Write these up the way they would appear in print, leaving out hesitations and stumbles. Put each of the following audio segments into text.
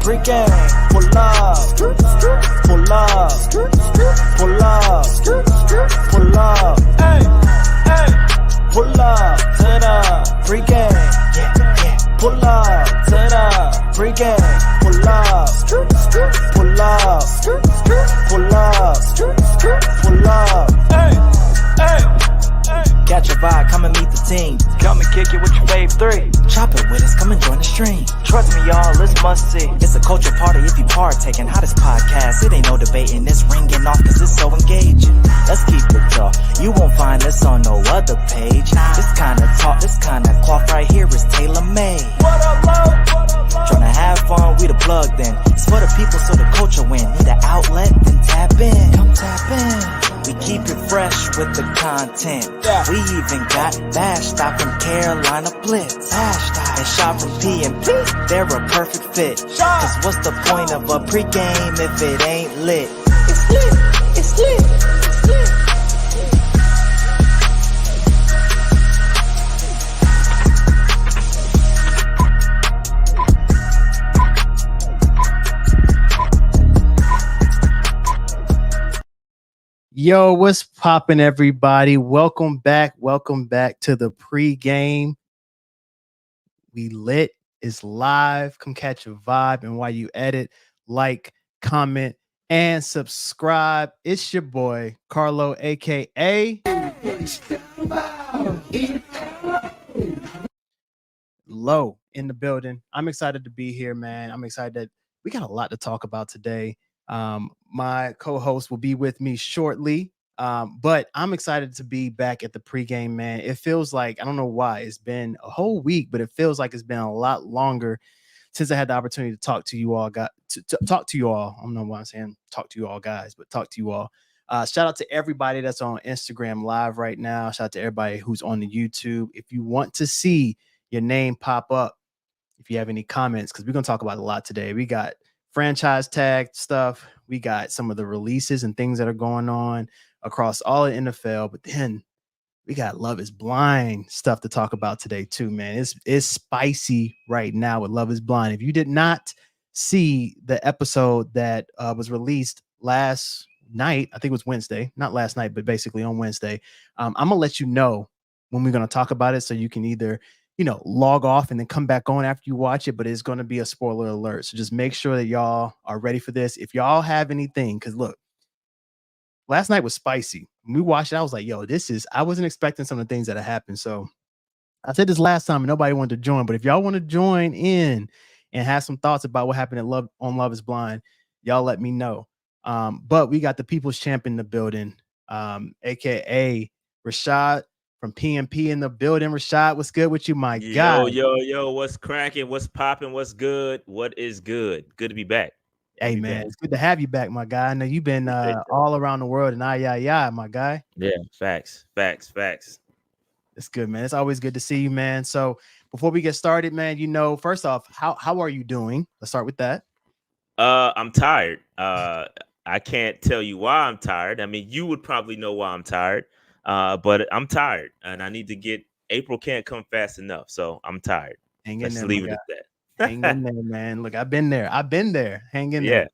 Pregame, pull up, pull up, pull up, pull up, hey, hey, pull up to the pregame, yeah, pull up to the pregame, pull up, pull up, pull up, hey. Catch a vibe, come and meet the team. Come and kick it with your fave 3. Chop it with us, come and join the stream. Trust me, y'all, it's must see. It's a culture party if you partaking. Hottest podcast, it ain't no debating. It's ringing off cause it's so engaging. Let's keep it raw. You won't find this on no other page. This kind of talk, this kind of cloth right here is tailor-made. What up, Lo? Tryna have fun, we the plug then. It's for the people so the culture win. Need an outlet, then tap in. Come tap in. We keep it fresh with the content. We even got Bash Stop from Carolina Blitz. And Shot from P&P, they're a perfect fit. Cause what's the point of a pregame if it ain't lit? It's lit, it's lit, it's lit. Yo, what's poppin', everybody? Welcome back to the pregame. We lit, it's live. Come catch a vibe, and while you edit, like, comment, and subscribe. It's your boy Carlo, aka Low, in the building. I'm excited to be here, man. I'm excited that we got a lot to talk about today. My co-host will be with me shortly, but I'm excited to be back at the pregame, man. It feels like, I don't know why, it's been a whole week, but it feels like it's been a lot longer since I had the opportunity to talk to you all. Talk to you all. I don't know why I'm saying talk to you all, guys, but talk to you all. Shout out to everybody that's on Instagram Live right now. Shout out to everybody who's on the YouTube. If you want to see your name pop up, if you have any comments, because we're going to talk about a lot today. We got franchise tag stuff. We got some of the releases and things that are going on across all of NFL, but then we got Love is Blind stuff to talk about today too, man. It's spicy right now with Love is Blind. If you did not see the episode that was released last night, I think it was Wednesday, not last night, but basically on Wednesday, I'm gonna let you know when we're gonna talk about it, so you can either log off and then come back on after you watch it, but it's going to be a spoiler alert. So just make sure that y'all are ready for this. If y'all have anything, because look, last night was spicy. When we watched it, I was like, yo, I wasn't expecting some of the things that happened. So I said this last time and nobody wanted to join, but if y'all want to join in and have some thoughts about what happened on Love is Blind, y'all let me know. But we got the People's Champion in the building, aka Rashad from P&P in the building. Rashad, what's good with you, my guy? Yo, what's cracking? What's popping? What's good? What is good? Good to be back. Hey, man, it's good to have you back, my guy. I know you've been all around the world and my guy. Yeah, facts. It's good, man. It's always good to see you, man. So before we get started, man, first off, how are you doing? Let's start with that. I'm tired. I can't tell you why I'm tired. I mean, you would probably know why I'm tired. But I'm tired and I need to get April can't come fast enough. So I'm tired. Let's leave it at that. Hang in there, man. Look, I've been there. Hang in there.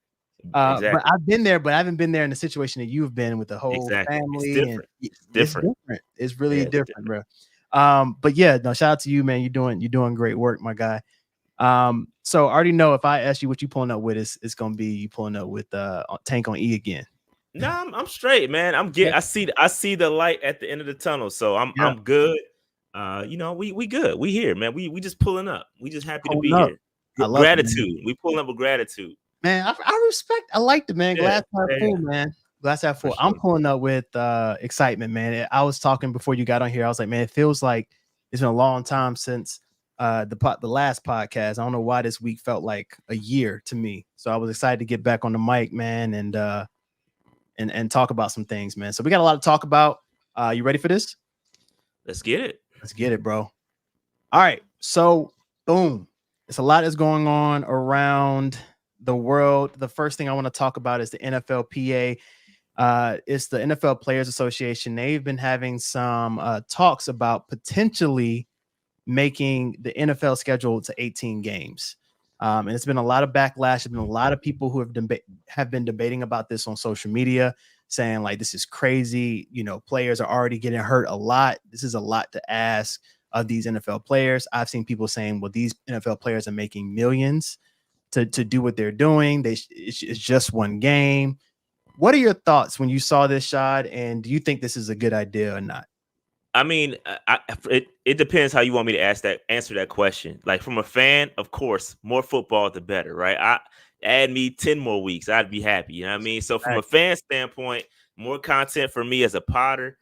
Exactly. But I've been there, but I haven't been there in the situation that you've been with the whole family. It's different. It's really different, bro. But yeah, no, shout out to you, man. You're doing great work, my guy. So I already know if I ask you what you pulling up with, it's gonna be you pulling up with Tank on E again. No, I'm straight, man. I see the light at the end of the tunnel, so I'm good. We good. We here, man. We just pulling up. We just happy to be here. Gratitude. We pulling up with gratitude. Man, I liked it, man. Glass half full, man. Glass half full. Sure. I'm pulling up with excitement, man. I was talking before you got on here. I was like, man, it feels like it's been a long time since the last podcast. I don't know why this week felt like a year to me. So I was excited to get back on the mic, man, and talk about some things, man. So we got a lot to talk about. You ready for this? Let's get it, bro. All right. So boom. It's a lot that's going on around the world. The first thing I want to talk about is the NFLPA. It's the NFL Players Association. They've been having some talks about potentially making the NFL schedule to 18 games. And it's been a lot of backlash. There's been a lot of people who have been debating about this on social media, saying like, this is crazy. You know, players are already getting hurt a lot. This is a lot to ask of these NFL players. I've seen people saying, well, these NFL players are making millions to do what they're doing. It's just one game. What are your thoughts when you saw this shot? And do you think this is a good idea or not? I mean, it depends how you want me to answer that question. Like from a fan, of course, more football the better, right? I add me 10 more weeks, I'd be happy. You know what I mean? So from a fan standpoint, more content for me as a Potter.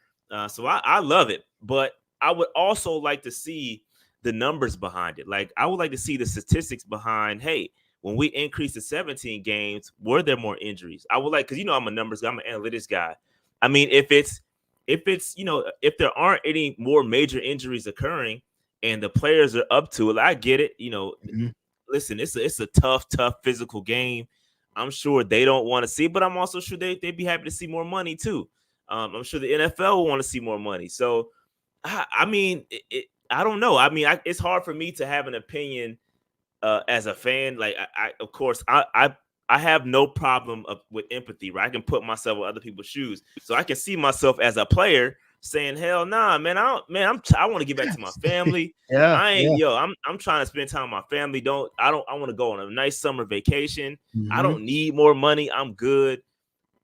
So I love it, but I would also like to see the numbers behind it. Like I would like to see the statistics behind, hey, when we increased to 17 games, were there more injuries? I would like, because I'm a numbers guy, I'm an analytics guy. I mean, if it's if there aren't any more major injuries occurring and the players are up to it, I get it. Mhm. Listen, it's a tough physical game. I'm sure they don't want to see, but I'm also sure they'd be happy to see more money too. I'm sure the NFL will want to see more money. So, I mean, I don't know. I mean, it's hard for me to have an opinion as a fan. Like, of course, I have no problem with empathy, right? I can put myself in other people's shoes, so I can see myself as a player saying, "Hell nah, man! I want to get back to my family. Yeah, I ain't yeah. yo. I'm trying to spend time with my family. I want to go on a nice summer vacation. I Mhm. don't need more money. I'm good.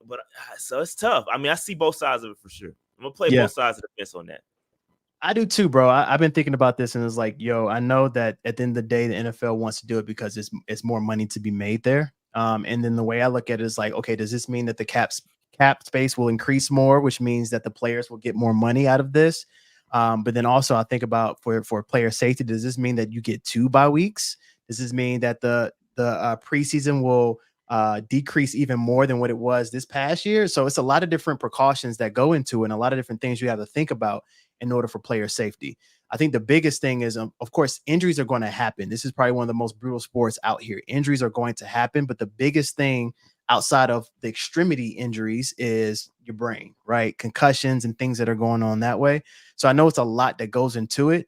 But so it's tough. I mean, I see both sides of it for sure. I'm gonna play Yeah. both sides of the fence on that. I do too, bro. I've been thinking about this, and it's like, yo, I know that at the end of the day, the NFL wants to do it because it's more money to be made there. And then the way I look at it is like, okay, does this mean that the cap space will increase more, which means that the players will get more money out of this? But then also, I think about for player safety, does this mean that you get 2 bye weeks? Does this mean that the preseason will decrease even more than what it was this past year? So it's a lot of different precautions that go into it, and a lot of different things you have to think about in order for player safety. I think the biggest thing is, of course, injuries are going to happen. This is probably one of the most brutal sports out here. Injuries are going to happen, but the biggest thing outside of the extremity injuries is your brain, right? Concussions and things that are going on that way. So I know it's a lot that goes into it.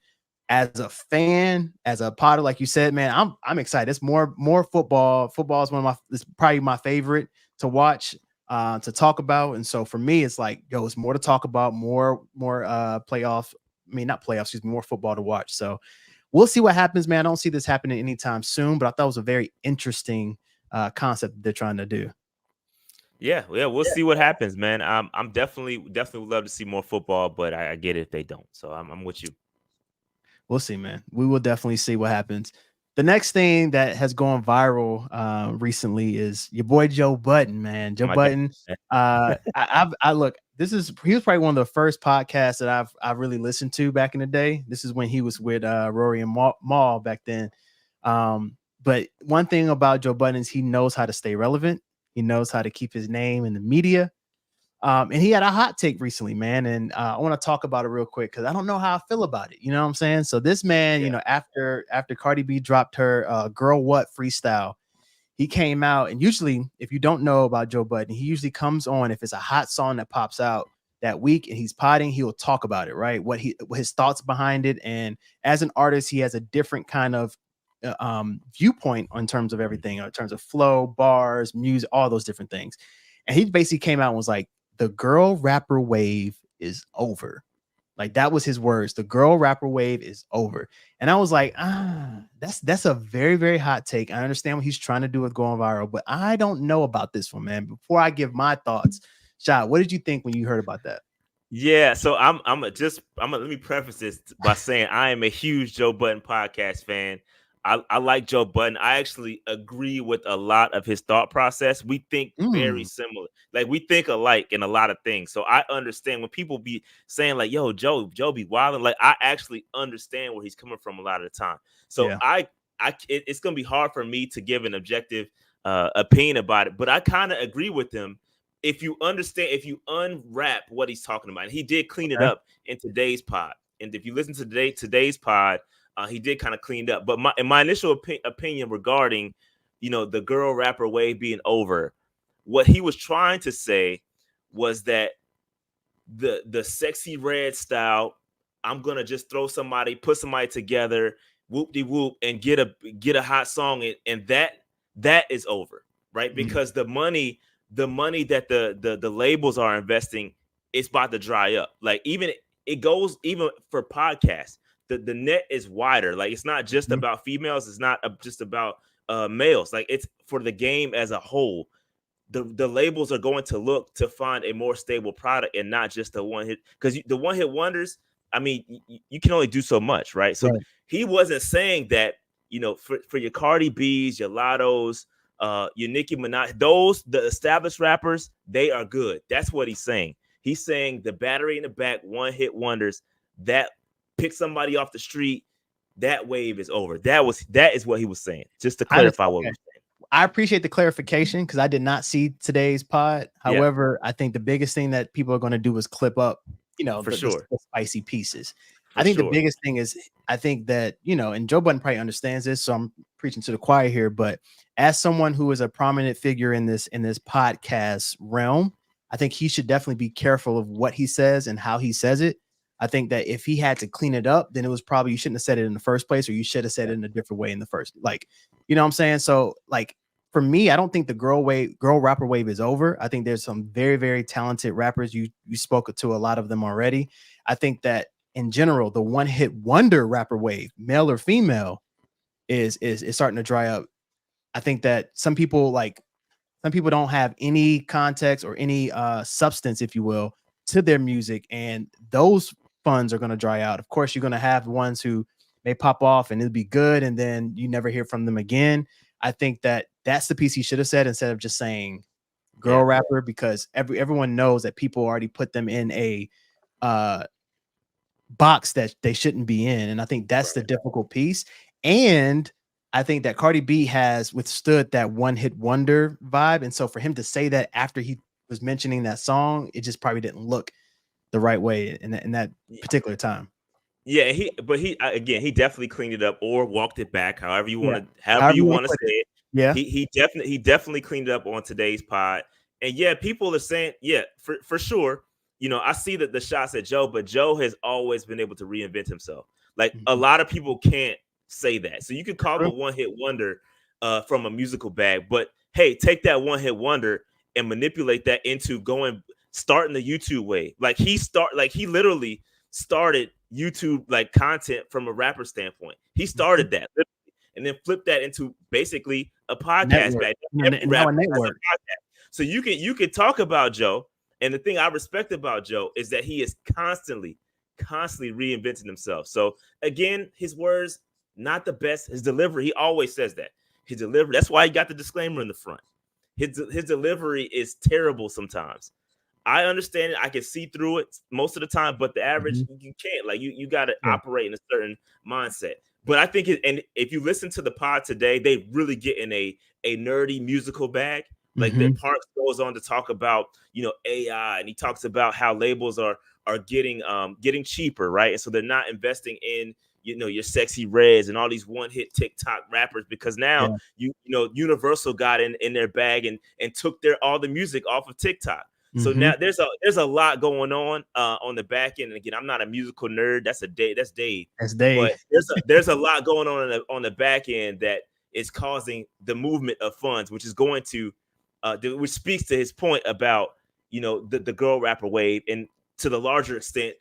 As a fan, as a Potter, like you said, man, I'm excited. It's more football. Football is it's probably my favorite to watch, to talk about. And so for me, it's like, yo, it's more to talk about, more playoff. I mean, not playoffs, excuse me, more football to watch. So we'll see what happens, man. I don't see this happening anytime soon, but I thought it was a very interesting concept that they're trying to do. Yeah, we'll see what happens, man. I'm definitely would love to see more football, but I get it if they don't. So I'm with you. We'll see, man. We will definitely see what happens. The next thing that has gone viral recently is your boy Joe Budden, man. Joe My God. Budden. I look. He was probably one of the first podcasts that I've really listened to back in the day. This is when he was with Rory and Maul back then. But one thing about Joe Budden is he knows how to stay relevant. He knows how to keep his name in the media. And he had a hot take recently, man. And I want to talk about it real quick because I don't know how I feel about it. You know what I'm saying? So this man, Yeah. After Cardi B dropped her Girl What freestyle, he came out. And usually, if you don't know about Joe Budden, he usually comes on if it's a hot song that pops out that week and he's potting, he'll talk about it, right? What his thoughts behind it. And as an artist, he has a different kind of viewpoint in terms of everything, in terms of flow, bars, music, all those different things. And he basically came out and was like, the girl rapper wave is over. Like that was his words. The girl rapper wave is over. And I was like, that's a very, very hot take. I understand what he's trying to do with going viral, but I don't know about this one, man. Before I give my thoughts, Shot, what did you think when you heard about that? Yeah, so let me preface this by saying I am a huge Joe Budden podcast fan. I like Joe Budden. I actually agree with a lot of his thought process. We think very similar. Like we think alike in a lot of things. So I understand when people be saying like, yo, Joe be wilding. Like I actually understand where he's coming from a lot of the time. So Yeah. It's gonna be hard for me to give an objective opinion about it, but I kind of agree with him if you unwrap what he's talking about. And he did clean it Okay. up in today's pod. And if you listen to today's pod, he did kind of clean it up. But my initial opinion regarding, the girl rapper wave being over, what he was trying to say was that the sexy red style, I'm gonna just put somebody together whoop de whoop and get a hot song, and that is over, right? Because the money that the labels are investing, it's about to dry up. Like even it goes even for podcasts. The net is wider. Like it's not just about females. It's not just about males. Like it's for the game as a whole. The labels are going to look to find a more stable product and not just the one hit, because the one hit wonders, I mean, you can only do so much, right? So he wasn't saying that, for your Cardi B's, your Lottos, your Nicki Minaj, the established rappers, they are good. That's what he's saying. He's saying the battery in the back, one hit wonders that pick somebody off the street, that wave is over. That is what he was saying. Just to clarify what we were saying. I appreciate the clarification because I did not see today's pod. However, I think the biggest thing that people are going to do is clip up, the spicy pieces. I think the biggest thing is, I think that, and Joe Budden probably understands this, so I'm preaching to the choir here, but as someone who is a prominent figure in this podcast realm, I think he should definitely be careful of what he says and how he says it. I think that if he had to clean it up, then it was probably, you shouldn't have said it in the first place, or you should have said it in a different way in the first, like, you know what I'm saying? So like, for me, I don't think the girl rapper wave is over. I think there's some very, very talented rappers. You spoke to a lot of them already. I think that in general, the one hit wonder rapper wave, male or female, is starting to dry up. I think that some people don't have any context or any substance, if you will, to their music, and those funds are going to dry out. Of course, you're going to have ones who may pop off and it'll be good, and then you never hear from them again. I think that that's the piece he should have said instead of just saying girl rapper, because everyone knows that people already put them in a box that they shouldn't be in. And I think that's the difficult piece. And I think that Cardi B has withstood that one hit wonder vibe. And so for him to say that after he was mentioning that song, it just probably didn't look the right way in that particular time. Yeah, he definitely cleaned it up or walked it back, however you want to say it. Yeah, he definitely cleaned it up on today's pod. And yeah, people are saying, for sure. I see that the shots at Joe, but Joe has always been able to reinvent himself. Like a lot of people can't say that. So you could call him a one hit wonder from a musical bag, but hey, take that one hit wonder and manipulate that into starting the YouTube way. Like he literally started YouTube like content from a rapper standpoint. He started that and then flipped that into basically a podcast back. So you can talk about Joe, and the thing I respect about Joe is that he is constantly reinventing himself. So again, his words not the best. His delivery, he always says that. His delivery, that's why he got the disclaimer in the front. His delivery is terrible sometimes. I understand it. I can see through it most of the time, but the average, you can't. Like you got to operate in a certain mindset. But I think and if you listen to the pod today, they really get in a nerdy musical bag. Like that Parks goes on to talk about, AI, and he talks about how labels are getting cheaper, right? And so they're not investing in, your Sexy Reds and all these one-hit TikTok rappers, because now Universal got in their bag and took all the music off of TikTok. So now there's a lot going on the back end. And again, I'm not a musical nerd. That's Dave. That's Dave. But there's a lot going on the back end that is causing the movement of funds, which is going to which speaks to his point about the girl rapper wave, and to the larger extent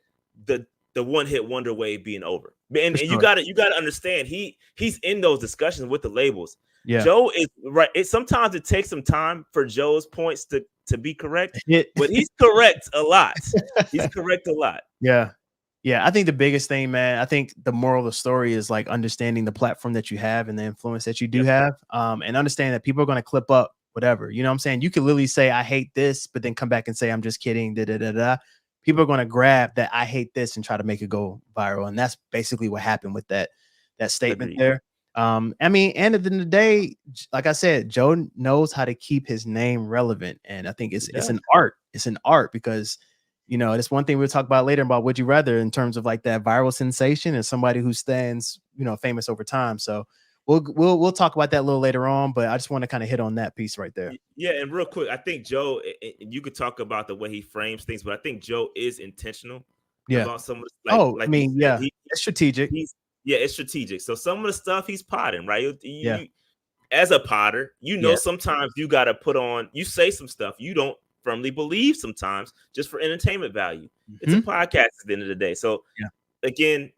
the one hit wonder wave being over. And you gotta understand he's in those discussions with the labels. Yeah. Joe is right. Sometimes it takes some time for Joe's points to be correct, but he's correct a lot. He's correct a lot. Yeah. I think the biggest thing, man, I think the moral of the story is like understanding the platform that you have and the influence that you do have, and understand that people are going to clip up whatever. You know what I'm saying? You could literally say, I hate this, but then come back and say, I'm just kidding. People are going to grab that I hate this and try to make it go viral. And that's basically what happened with that statement there. I mean, and at the end of the day, like I said, Joe knows how to keep his name relevant. And I think it's an art. It's an art because, it's one thing we'll talk about later about would you rather in terms of like that viral sensation and somebody who stands, famous over time. So we'll talk about that a little later on, but I just want to kind of hit on that piece right there. Yeah, and real quick, I think Joe, you could talk about the way he frames things, but I think Joe is intentional about some of the, it's strategic. Yeah, it's strategic. So some of the stuff he's potting, right? Yeah. As a potter, Yeah. sometimes you got to you say some stuff you don't firmly believe sometimes just for entertainment value. It's a podcast at the end of the day. So Yeah. again,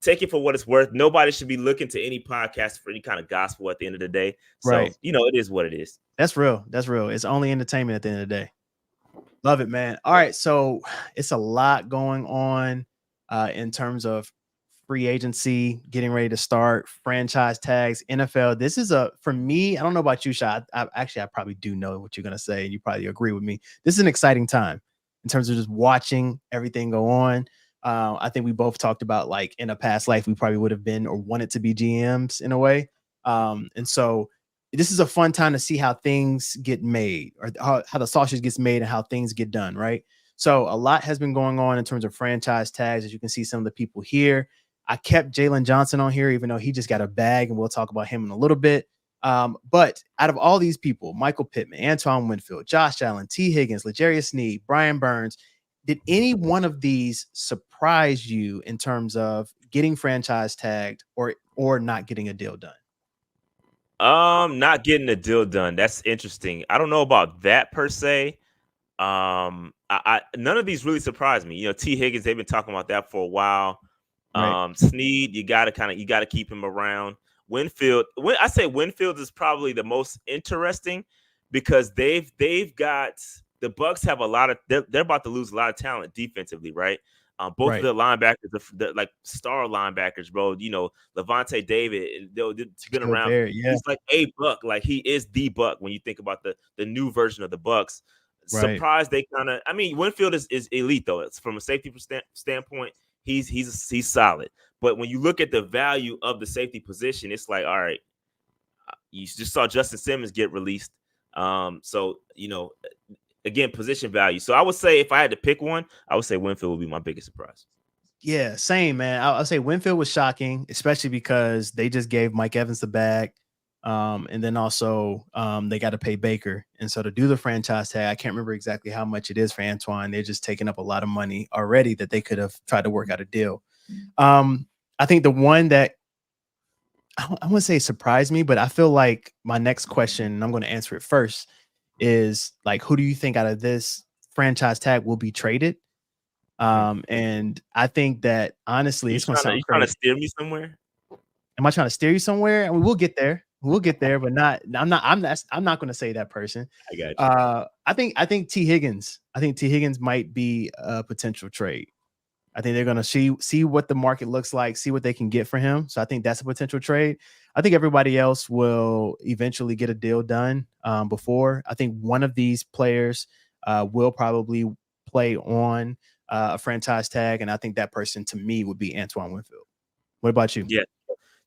take it for what it's worth. Nobody should be looking to any podcast for any kind of gospel at the end of the day. So, Right. it is what it is. That's real. That's real. It's only entertainment at the end of the day. Love it, man. All right. So it's a lot going on in terms of free agency, getting ready to start, franchise tags, NFL. This is for me, I don't know about you, Shai. I probably do know what you're going to say, and you probably agree with me. This is an exciting time in terms of just watching everything go on. I think we both talked about, like, in a past life, we probably would have been or wanted to be GMs in a way. And so this is a fun time to see how things get made, or how the sausage gets made and how things get done, right? So a lot has been going on in terms of franchise tags. As you can see, some of the people here. I kept Jalen Johnson on here, even though he just got a bag, and we'll talk about him in a little bit. But out of all these people, Michael Pittman, Antoine Winfield, Josh Allen, T. Higgins, L'Jarius Sneed, Brian Burns, did any one of these surprise you in terms of getting franchise tagged or not getting a deal done? Not getting a deal done. That's interesting. I don't know about that per se. I none of these really surprised me. T. Higgins, they've been talking about that for a while. Right. Sneed, you gotta keep him around. Winfield, I say Winfield is probably the most interesting because they've got the Bucks have a lot of they're about to lose a lot of talent defensively, right? Both Right. of the linebackers, they're like star linebackers, bro. Levante David, they've been Still around. there, yeah. He's like a Buck, like he is the Buck when you think about the new version of the Bucks. Right. Surprised they Winfield is elite though. It's from a safety standpoint. He's solid. But when you look at the value of the safety position, it's like, all right, you just saw Justin Simmons get released. So again, position value. So I would say if I had to pick one, I would say Winfield would be my biggest surprise. Yeah, same, man. I'll say Winfield was shocking, especially because they just gave Mike Evans the bag. And then also they got to pay Baker. And so to do the franchise tag, I can't remember exactly how much it is for Antoine. They're just taking up a lot of money already that they could have tried to work out a deal. I think the one that I wouldn't say surprised me, but I feel like my next question, and I'm going to answer it first, is like, who do you think out of this franchise tag will be traded? And I think that honestly, it's going to sound trying to crazy. steer me somewhere. Am I trying to steer you somewhere? I mean, we'll get there. We'll get there, but I'm not going to say that person. I got you. I think T. Higgins. I think T. Higgins might be a potential trade. I think they're going to see what the market looks like, see what they can get for him. So I think that's a potential trade. I think everybody else will eventually get a deal done before. I think one of these players will probably play on a franchise tag, and I think that person to me would be Antoine Winfield. What about you?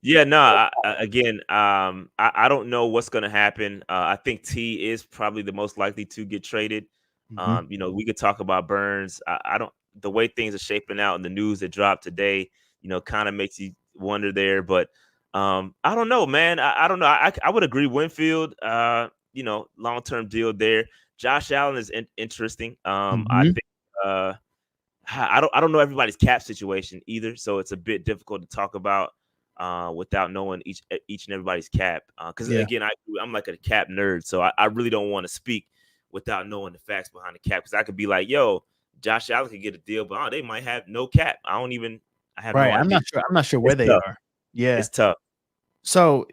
Yeah, no. I don't know what's going to happen. I think T is probably the most likely to get traded. We could talk about Burns. I don't. The way things are shaping out in the news that dropped today, kind of makes you wonder there. But I don't know, man. I don't know. I would agree. Winfield, long-term deal there. Josh Allen is interesting. I think. I don't know everybody's cap situation either, so it's a bit difficult to talk about without knowing each and everybody's cap. Because again, I'm like a cap nerd, so I really don't want to speak without knowing the facts behind the cap. Because I could be like, yo, Josh Allen could get a deal, but they might have no cap. I have no idea. I'm not sure where they are. Yeah, it's tough. So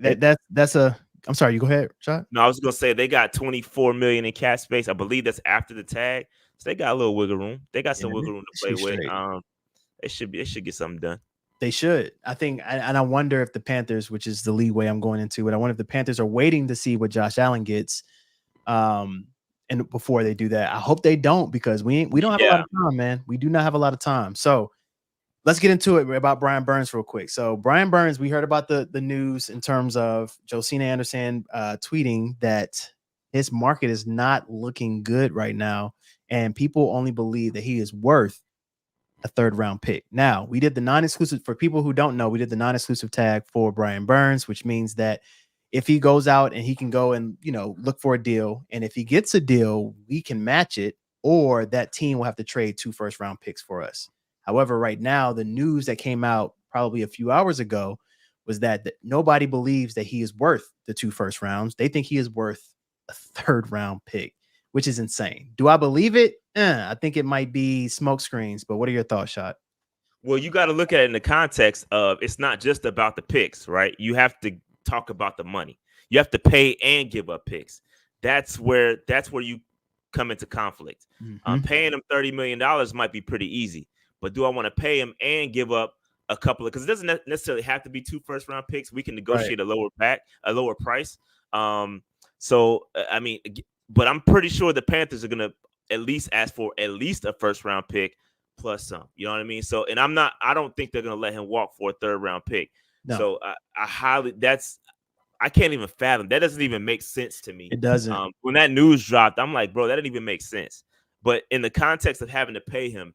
that's a. I'm sorry. You go ahead, Shot. No, I was gonna say they got $24 million in cap space. I believe that's after the tag, so they got a little wiggle room. They got some wiggle room to play with. They should get something done. They should. I think, and I wonder if the Panthers, which is the leeway I'm going into, but I wonder if the Panthers are waiting to see what Josh Allen gets. And before they do that, I hope they don't, because we don't have a lot of time, man. We do not have a lot of time. So let's get into it about Brian Burns real quick. So Brian Burns, we heard about the news in terms of Josina Anderson tweeting that his market is not looking good right now, and people only believe that he is worth a third-round pick. Now, we did the non-exclusive. For people who don't know, we did the non-exclusive tag for Brian Burns, which means that if he goes out and he can go and, look for a deal, and if he gets a deal, we can match it, or that team will have to trade 2 first-round picks for us. However, right now, the news that came out probably a few hours ago was that nobody believes that he is worth the 2 first rounds. They think he is worth a 3rd round pick, which is insane. Do I believe it? I think it might be smoke screens, but what are your thoughts, Shot? Well, you got to look at it in the context of it's not just about the picks, right? You have to talk about the money. You have to pay and give up picks. That's where you come into conflict. Paying him $30 million might be pretty easy, but do I want to pay him and give up a couple of, because it doesn't necessarily have to be 2 first round picks. We can negotiate a lower price. So I mean, but I'm pretty sure the Panthers are gonna at least ask for at least a first round pick plus some. You know what I mean? So, and I don't think they're gonna let him walk for a 3rd round pick. No. So I can't even fathom. That doesn't even make sense to me. It doesn't. When that news dropped, I'm like, bro, that didn't even make sense. But in the context of having to pay him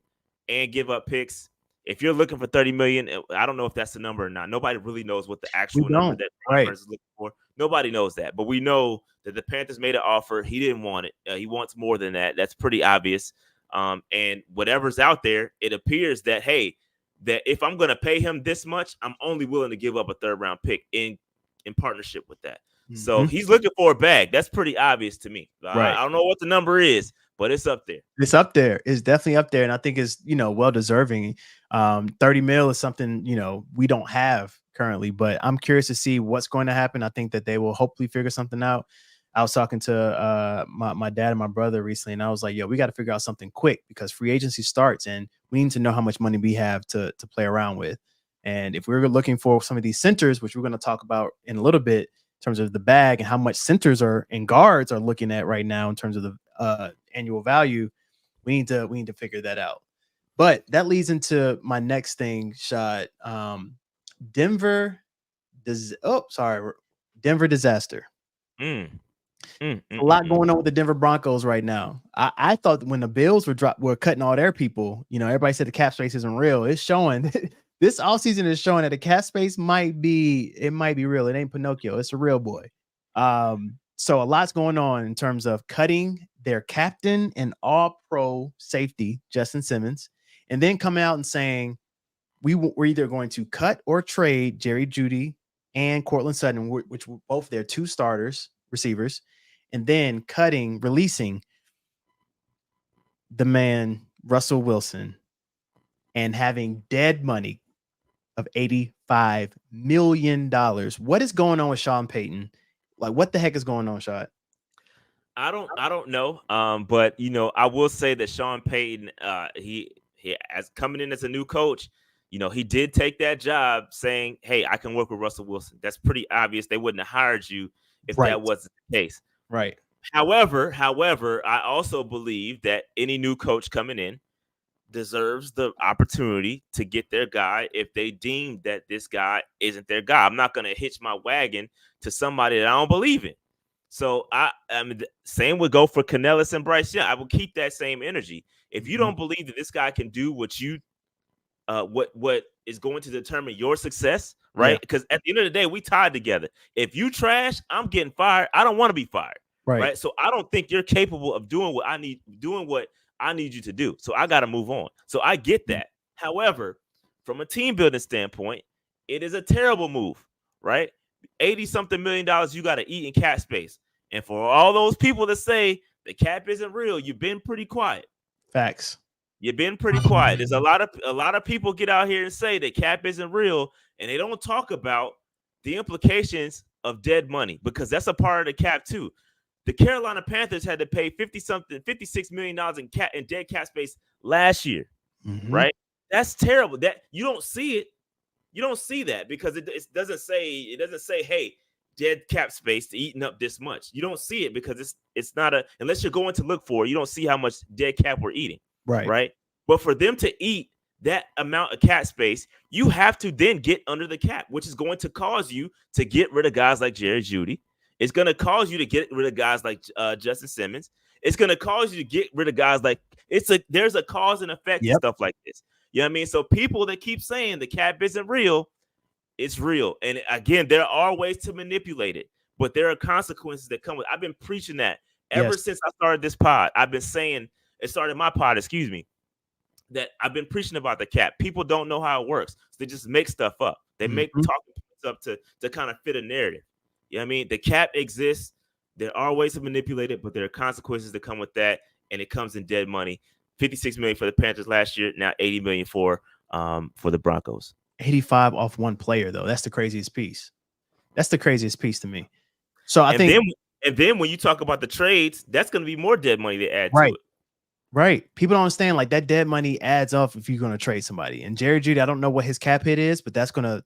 and give up picks, if you're looking for $30 million, I don't know if that's the number or not. Nobody really knows what the actual number that Panthers is looking for. Nobody knows that. But we know that the Panthers made an offer. He didn't want it. He wants more than that. That's pretty obvious. And whatever's out there, it appears that, hey, that if I'm going to pay him this much, I'm only willing to give up a 3rd round pick in partnership with that. So he's looking for a bag. That's pretty obvious to me. Right. I don't know what the number is, but it's up there. It's up there. It's definitely up there. And I think it's, well deserving. 30 mil is something, we don't have currently, but I'm curious to see what's going to happen. I think that they will hopefully figure something out. I was talking to my dad and my brother recently, and I was like, yo, we got to figure out something quick because free agency starts and we need to know how much money we have to play around with. And if we're looking for some of these centers, which we're going to talk about in a little bit in terms of the bag and how much centers and guards are looking at right now in terms of the annual value, we need to figure that out. But that leads into my next thing, Shad. Denver disaster. A lot going on with the Denver Broncos right now. I thought when the Bills were cutting all their people, everybody said the cap space isn't real. It's showing. This offseason is showing that the cap space might be real. It ain't Pinocchio. It's a real boy. So a lot's going on in terms of cutting their captain and all-pro safety, Justin Simmons, and then coming out and saying we're either going to cut or trade Jerry Jeudy and Cortland Sutton, which were both their 2 starters, receivers, and then releasing the man Russell Wilson and having dead money of $85 million. What is going on with Sean Payton? Like, what the heck is going on, Shad? I don't know. But I will say that Sean Payton, he as coming in as a new coach, he did take that job saying, hey, I can work with Russell Wilson. That's pretty obvious. They wouldn't have hired you if that wasn't the case. Right. However, I also believe that any new coach coming in deserves the opportunity to get their guy if they deem that this guy isn't their guy. I'm not going to hitch my wagon to somebody that I don't believe in. So I mean, same would go for Canellis and Bryce Young. I will keep that same energy. If you don't believe that this guy can do what is going to determine your success, right? Because at the end of the day, we tied together. If you trash, I'm getting fired. I don't want to be fired. Right. So I don't think you're capable of doing what I need you to do. So I got to move on. So I get that. However, from a team building standpoint, it is a terrible move, right? 80-something million you got to eat in cap space. And for all those people that say the cap isn't real, you've been pretty quiet. Facts. You've been pretty quiet. There's a lot of people get out here and say that cap isn't real, and they don't talk about the implications of dead money because that's a part of the cap too. The Carolina Panthers had to pay $56 million in dead cap space last year, right? That's terrible. That you don't see it. You don't see that because it doesn't say, hey, dead cap space to eating up this much. You don't see it because it's not unless you're going to look for it, you don't see how much dead cap we're eating. Right. But for them to eat that amount of cap space, you have to then get under the cap, which is going to cause you to get rid of guys like Jerry Jeudy. It's going to cause you to get rid of guys like Justin Simmons. It's going to cause you to get rid of guys like there's a cause and effect and stuff like this. You know what I mean? So people that keep saying the cap isn't real, it's real. And again, there are ways to manipulate it, but there are consequences that come with it. I've been preaching that ever since I started this pod. I've been saying it started my pod, excuse me, that I've been preaching about the cap. People don't know how it works. So they just make stuff up. They make Mhm. talking points up to kind of fit a narrative. You know what I mean? The cap exists. There are ways to manipulate it, but there are consequences that come with that, and it comes in dead money. 56 million for the Panthers last year, now 80 million for the Broncos. 85 off one player, though. That's the craziest piece. That's the craziest piece to me. So I And think, then when you talk about the trades, that's going to be more dead money to add to right, it. right. People don't understand, like, that dead money adds up if you're going to trade somebody. And Jerry Jeudy, I don't know what his cap hit is, but that's gonna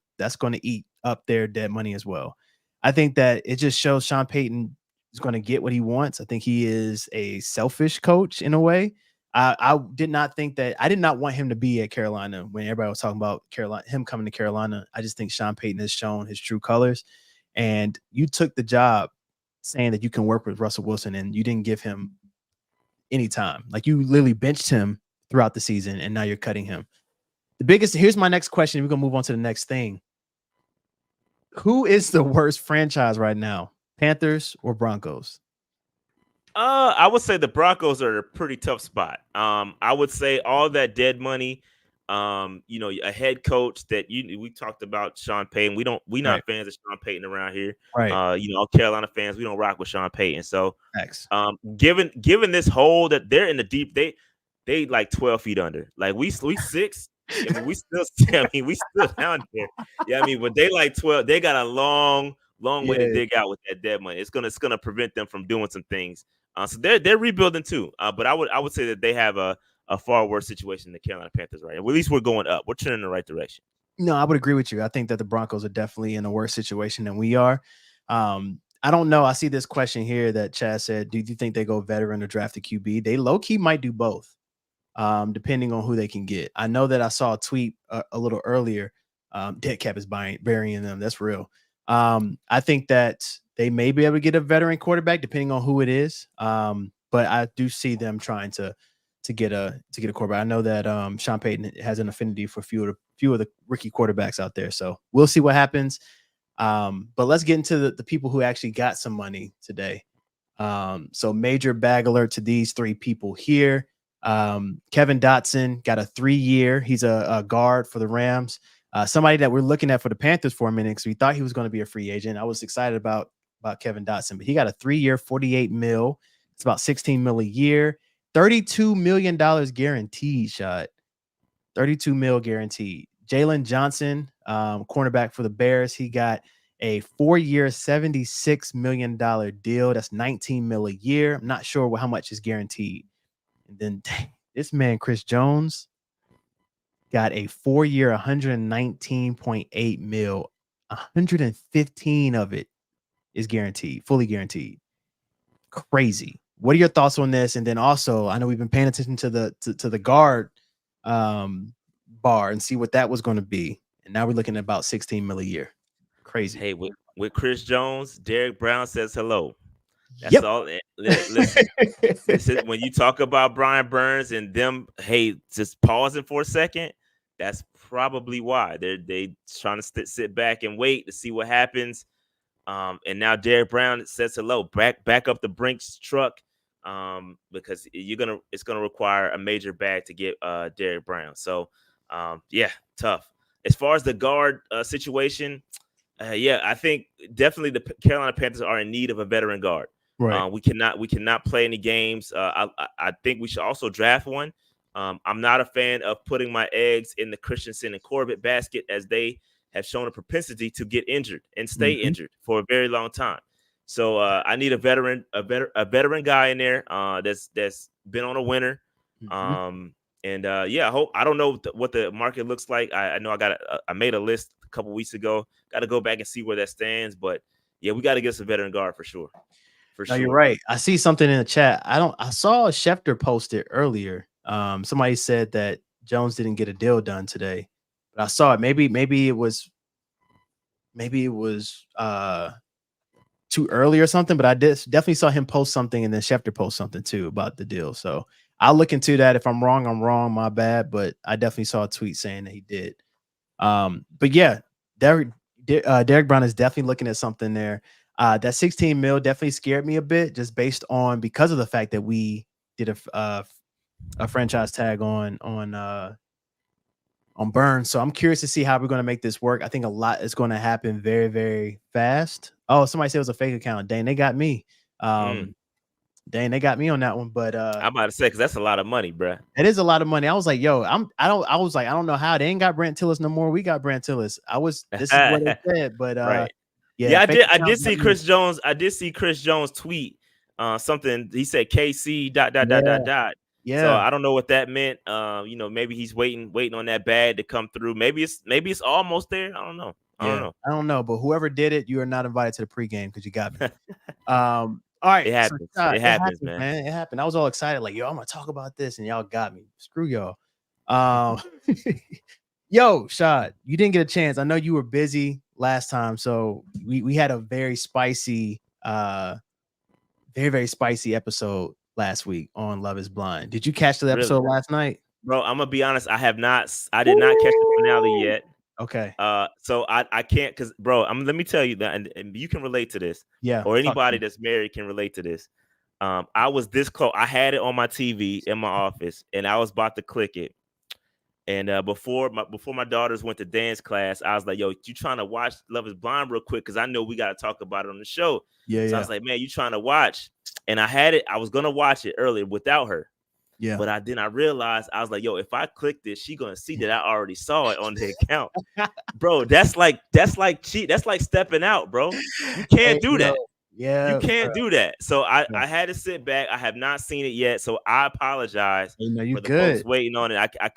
eat up their dead money as well. I think that it just shows Sean Payton is going to get what he wants. I think he is a selfish coach in a way. I did not think that I did not want him to be at Carolina when everybody was talking about him coming to Carolina. I just think Sean Payton has shown his true colors. And you took the job saying that you can work with Russell Wilson, and you didn't give him any time. Like, you literally benched him throughout the season, and now you're cutting him. Here's my next question. We're gonna move on to the next thing. Who is the worst franchise right now? Panthers or Broncos? I would say the Broncos are a pretty tough spot. I would say all that dead money, a head coach that we talked about Sean Payton. We Right. not fans of Sean Payton around here. Right. All Carolina fans, we don't rock with Sean Payton. So, X. given this hole that they're in the deep, they like 12 feet under. Like we 6. I mean, we still down there. Yeah, I mean, but they like 12. They got a long way to dig out with that dead money. It's gonna prevent them from doing some things. So they're rebuilding too. But I would say that they have a far worse situation than the Carolina Panthers right now. Well, at least we're going up. We're turning in the right direction. No, I would agree with you. I think that the Broncos are definitely in a worse situation than we are. I don't know. I see this question here that Chad said, do you think they go veteran or draft a QB? They low-key might do both, depending on who they can get. I know that I saw a tweet a little earlier. Dead cap is burying them. That's real. I think that they may be able to get a veteran quarterback depending on who it is. But I do see them trying to get a quarterback. I know that Sean Payton has an affinity for few of the rookie quarterbacks out there. So we'll see what happens. But let's get into the people who actually got some money today. So major bag alert to these three people here. Kevin Dotson got a 3-year. He's a guard for the Rams. Somebody that we're looking at for the Panthers for a minute because we thought he was going to be a free agent. I was excited about Kevin Dotson, but he got a 3-year, $48 million. It's about $16 million a year, $32 million guaranteed. Shot $32 million guaranteed. Jalen Johnson, cornerback for the Bears, he got a 4-year, $76 million deal. That's $19 million a year. I'm not sure how much is guaranteed. And then this man, Chris Jones, got a 4-year, $119.8 million. 115 of it is guaranteed, fully guaranteed. Crazy. What are your thoughts on this? And then also, I know we've been paying attention to the guard bar and see what that was going to be. And now we're looking at about $16 million a year. Crazy. Hey, with Chris Jones, Derek Brown says hello. That's all. Listen, when you talk about Brian Burns and them, hey, just pausing for a second, that's probably why they trying to sit back and wait to see what happens. And now Derek Brown says hello, back up the Brinks truck, because it's gonna require a major bag to get Derek Brown. So, tough. As far as the guard situation, I think definitely the Carolina Panthers are in need of a veteran guard. Right. We cannot play any games. I think we should also draft one. I'm not a fan of putting my eggs in the Christensen and Corbett basket, as they have shown a propensity to get injured and stay injured for a very long time. So I need a veteran guy in there that's been on a winner. I don't know what the market looks like. I know I made a list a couple weeks ago. Got to go back and see where that stands. But yeah, we got to get some veteran guard for sure. No, you're right. I see something in the chat. I saw Schefter posted earlier. Somebody said that Jones didn't get a deal done today, but I saw it. Maybe it was too early or something, but I definitely saw him post something, and then Schefter post something too about the deal. So I'll look into that. If I'm wrong, I'm wrong. My bad. But I definitely saw a tweet saying that he did. But yeah, Derek Brown is definitely looking at something there. That 16 mil definitely scared me a bit, just because of the fact that we did a franchise tag on Burns. So I'm curious to see how we're going to make this work. I think a lot is going to happen very, very fast. Oh, somebody said it was a fake account. Dang, they got me. Dang, they got me on that one. But I'm about to say, because that's a lot of money, bruh. it is a lot of money. I was like, yo, I don't know how they ain't got Brant Tillis no more. We got Brant Tillis. This is what they said, but right. yeah, I did see Chris Jones. I did see Chris Jones tweet something. He said KC ... Yeah. So I don't know what that meant. Maybe he's waiting on that bag to come through. Maybe it's almost there. I don't know. I don't know. But whoever did it, you are not invited to the pregame because you got me. All right. It happens. So, it happens, man. It happened. I was all excited, like, yo, I'm gonna talk about this, and y'all got me. Screw y'all. Yo, Shad, you didn't get a chance. I know you were busy last time, so we had a very spicy, very spicy episode last week on Love Is Blind. Did you catch the episode last night? Bro, I'm gonna be honest. I did not catch the finale yet. Okay. So I can't, because bro, let me tell you that, and you can relate to this. Yeah. Or anybody that's married can relate to this. I was this close. I had it on my TV in my office, and I was about to click it. And before my daughters went to dance class, I was like, yo, you trying to watch Love Is Blind real quick? Because I know we got to talk about it on the show. Yeah. So I was like, man, you trying to watch? And I had it. I was going to watch it earlier without her. Yeah. But I realized, I was like, yo, if I click this, she going to see that I already saw it on the account. Bro, that's like cheat. That's like stepping out, bro. You can't do that. Yeah, you can't do that. So I had to sit back. I have not seen it yet, so I apologize for the folks waiting on it. I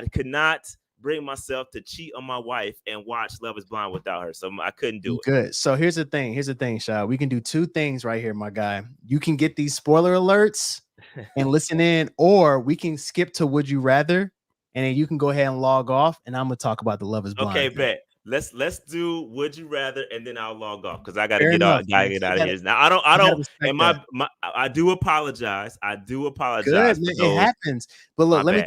could not bring myself to cheat on my wife and watch Love Is Blind without her, so I couldn't do it. Good. So here's the thing, Shah. We can do two things right here, my guy. You can get these spoiler alerts and listen in, or we can skip to Would You Rather, and then you can go ahead and log off, and I'm gonna talk about the Love Is Blind. Okay, bet. Let's do Would You Rather, and then I'll log off because I gotta get out of here. Now I do apologize. Good, man, it happens. But look, let me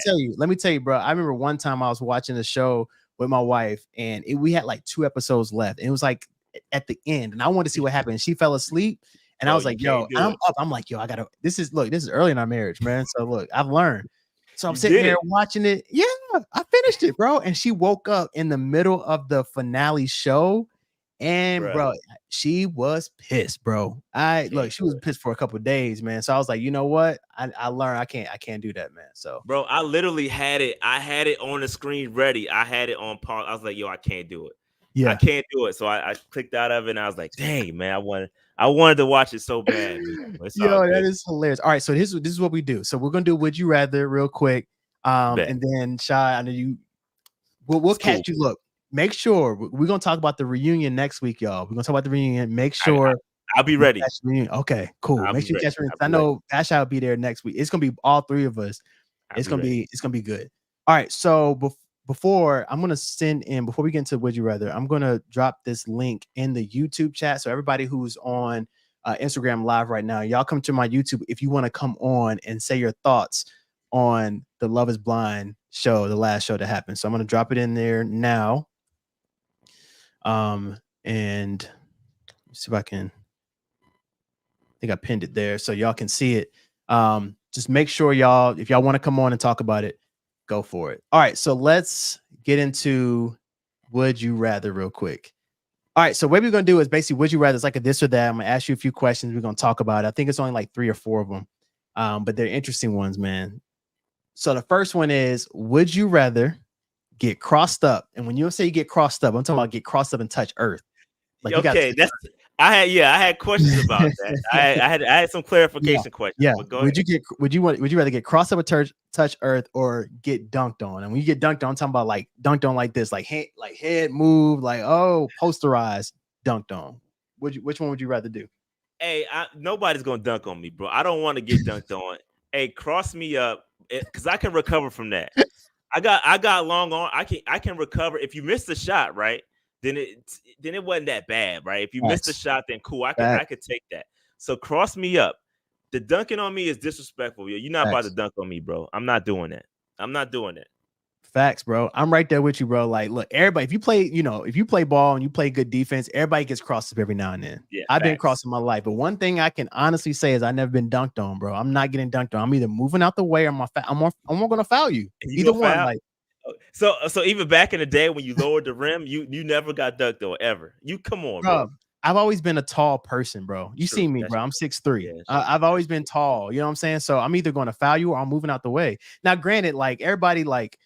tell you, bro. I remember one time I was watching a show with my wife, and we had like 2 episodes left, and it was like at the end, and I wanted to see what happened. She fell asleep, and I was like, yo, I'm up. I'm like, yo, this is early in our marriage, man. So look, I've learned. So I'm sitting there watching it. Yeah, I finished it, bro. And she woke up in the middle of the finale show. And bro, she was pissed, bro. She was pissed for a couple of days, man. So I was like, you know what? I learned I can't do that, man. So bro, I literally had it. I had it on the screen ready. I had it on pause. I was like, yo, I can't do it. Yeah, I can't do it. So I clicked out of it, and I was like, dang, man, I wanted to watch it so bad. Yo, that is hilarious. All right, so this is what we do. So we're gonna do Would You Rather real quick. And then Shai, I know we'll catch you. Look, make sure we're gonna talk about the reunion next week, y'all. We're gonna talk about the reunion. Make sure I'll be ready. Okay, cool. Make sure you catch me. I know Asha will be there next week. It's gonna be all 3 of us. It's gonna be good. All right, so before we get into Would You Rather, I'm gonna drop this link in the YouTube chat. So everybody who's on Instagram Live right now, y'all come to my YouTube if you want to come on and say your thoughts on the Love Is Blind show, the last show that happened. So I'm gonna drop it in there now. And see if I think I pinned it there so y'all can see it. Just make sure y'all, if y'all want to come on and talk about it, go for it. All right, so let's get into Would You Rather real quick. All right, so what we're gonna do is basically Would You Rather. It's like a this or that. I'm gonna ask you a few questions. We're gonna talk about it. I think it's only like 3 or 4 of them, but they're interesting ones, man. So the first one is: Would you rather get crossed up? And when you say you get crossed up, I'm talking about get crossed up and touch Earth. Like, okay, I had questions about that. I had some clarification questions. Yeah. Would you rather get crossed up and touch Earth or get dunked on? And when you get dunked on, I'm talking about like dunked on like this, like head move, like posterized, dunked on. Which one would you rather do? Hey, nobody's gonna dunk on me, bro. I don't want to get dunked on. Hey, cross me up, because I can recover from that. I got long on. I can recover. If you miss the shot, right? Then it wasn't that bad, right? If you missed the shot, then cool. I could take that. So cross me up. The dunking on me is disrespectful. You're not about to dunk on me, bro. I'm not doing that. Facts, bro. I'm right there with you, bro. Like, look, everybody, if you play ball and you play good defense, everybody gets crossed up every now and then. Yeah, I've been facts. crossed in my life, but one thing I can honestly say is I never been dunked on, bro. I'm not getting dunked on. I'm either moving out the way or I'm gonna foul you. You Either gonna one, foul? like, So even back in the day when you lowered the rim, you never got dunked on ever. You come on, bro. I've always been a tall person, bro. You see me, That's bro. I'm 6'3". Yeah, I've always been tall. You know what I'm saying? So I'm either going to foul you or I'm moving out the way. Now, granted, like everybody, like,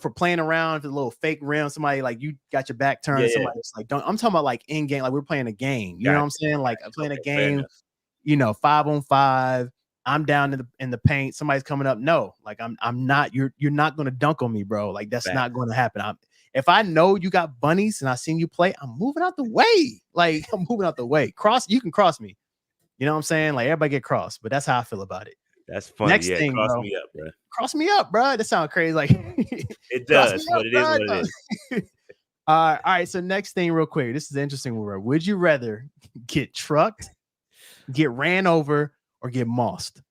for playing around with a little fake rim, somebody like you got your back turned, Yeah, somebody's like, don't. I'm talking about like in game, like we're playing a game. You know what I'm saying? Like playing a fair game, enough. 5-on-5. I'm down in the paint. Somebody's coming up. No, like I'm not. You're not going to dunk on me, bro. Like that's not going to happen. If I know you got bunnies and I seen you play, I'm moving out the way. Like I'm moving out the way. You can cross me. You know what I'm saying? Like everybody get crossed, but that's how I feel about it. That's funny. Next Yeah, thing, cross bro. me up, bro. Cross me up, bro. That sounds crazy. Like it does, but it is what it is. All right. So next thing, real quick. This is an interesting word. Would you rather get trucked, get ran over, or get mossed?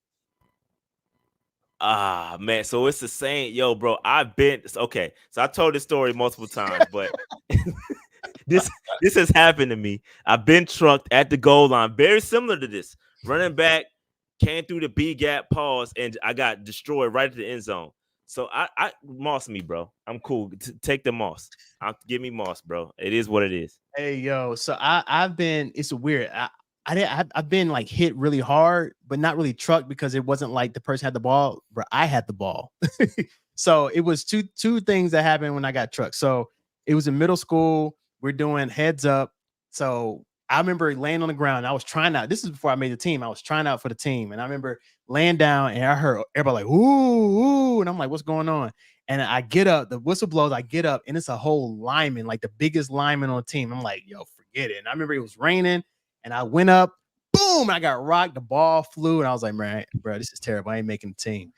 Ah, man. So it's the same. Yo, bro, okay. So I told this story multiple times, but this has happened to me. I've been trucked at the goal line, very similar to this. Running back, came through the B gap, pause, and I got destroyed right at the end zone. So I moss me, bro. I'm cool. Take the moss. Give me moss, bro. It is what it is. Hey, yo. So I've been. It's weird. I've been like hit really hard, but not really trucked because it wasn't like the person had the ball, but I had the ball. So it was two things that happened when I got trucked. So it was in middle school. We're doing heads up. So I remember laying on the ground. I was trying out. This is before I made the team. I was trying out for the team, and I remember laying down, and I heard everybody like ooh, and I'm like, what's going on? And I get up. The whistle blows. I get up, and it's a whole lineman, like the biggest lineman on the team. I'm like, yo, forget it. And I remember it was raining. And I went up, boom, I got rocked. The ball flew, and I was like, man, bro, this is terrible. I ain't making the team.